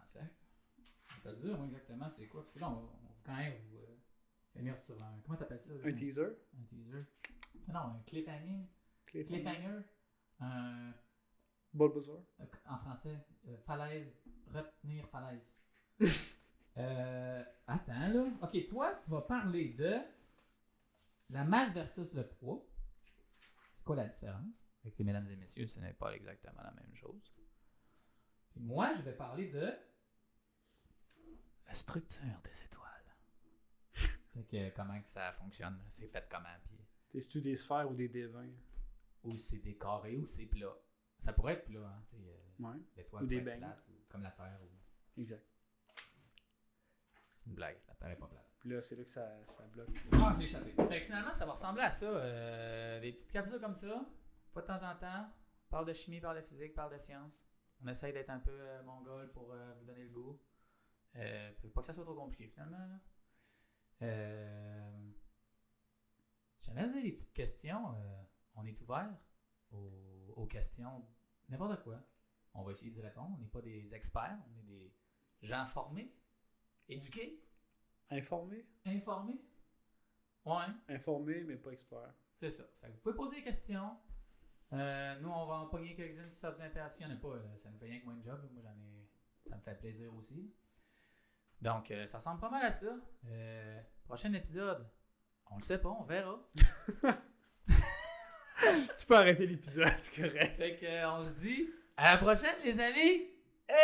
Speaker 1: En sac. Je vais te le dire, moi, exactement, c'est quoi. Parce que là, on va quand même vous finir sur un. Comment t'appelles ça?
Speaker 2: Un teaser?
Speaker 1: Un teaser. Non, un cliffhanger. Cliffhanger. Un.
Speaker 2: Bulbasaur.
Speaker 1: En français. Falaise. Retenir falaise. Attends, là. Ok, toi, tu vas parler de la masse versus le poids. C'est quoi la différence? Avec les mesdames et messieurs, ce n'est pas exactement la même chose. Puis moi, je vais parler de la structure des étoiles. Fait que comment que ça fonctionne, c'est fait comment, puis...
Speaker 2: T'es-tu des sphères ou des D20?
Speaker 1: Ou c'est des carrés ou c'est plat. Ça pourrait être plat, hein, tu sais.
Speaker 2: Ouais.
Speaker 1: L'étoile
Speaker 2: Ou
Speaker 1: pourrait
Speaker 2: des
Speaker 1: être
Speaker 2: beignes.
Speaker 1: plate, ou comme la Terre. Ou...
Speaker 2: Exact.
Speaker 1: C'est une blague, la Terre est pas plate.
Speaker 2: Puis là, c'est là que ça bloque.
Speaker 1: Ah, j'ai échappé. Fait que finalement, ça va ressembler à ça. Des petites capsules comme ça. Fois de temps en temps, on parle de chimie, parle de physique, parle de science. On essaye d'être un peu mongol pour vous donner le goût. Pas que ça soit trop compliqué finalement. Là. Si jamais vous avez des petites questions, on est ouvert aux questions, n'importe quoi. On va essayer d'y répondre. On n'est pas des experts, on est des gens formés, éduqués.
Speaker 2: Informé?
Speaker 1: Informés. Ouais.
Speaker 2: Informé, mais pas expert.
Speaker 1: C'est ça. Fait que vous pouvez poser des questions. Nous, on va en pogner quelques-unes si ça vous intéresse. S'il n'y en a pas, ça nous fait rien que moins de job. Moi, ça me fait plaisir aussi. Donc, ça ressemble pas mal à ça. Prochain épisode, on le sait pas, on verra.
Speaker 2: Tu peux arrêter l'épisode, c'est correct.
Speaker 1: Fait que, on se dit à la prochaine, les amis! Et...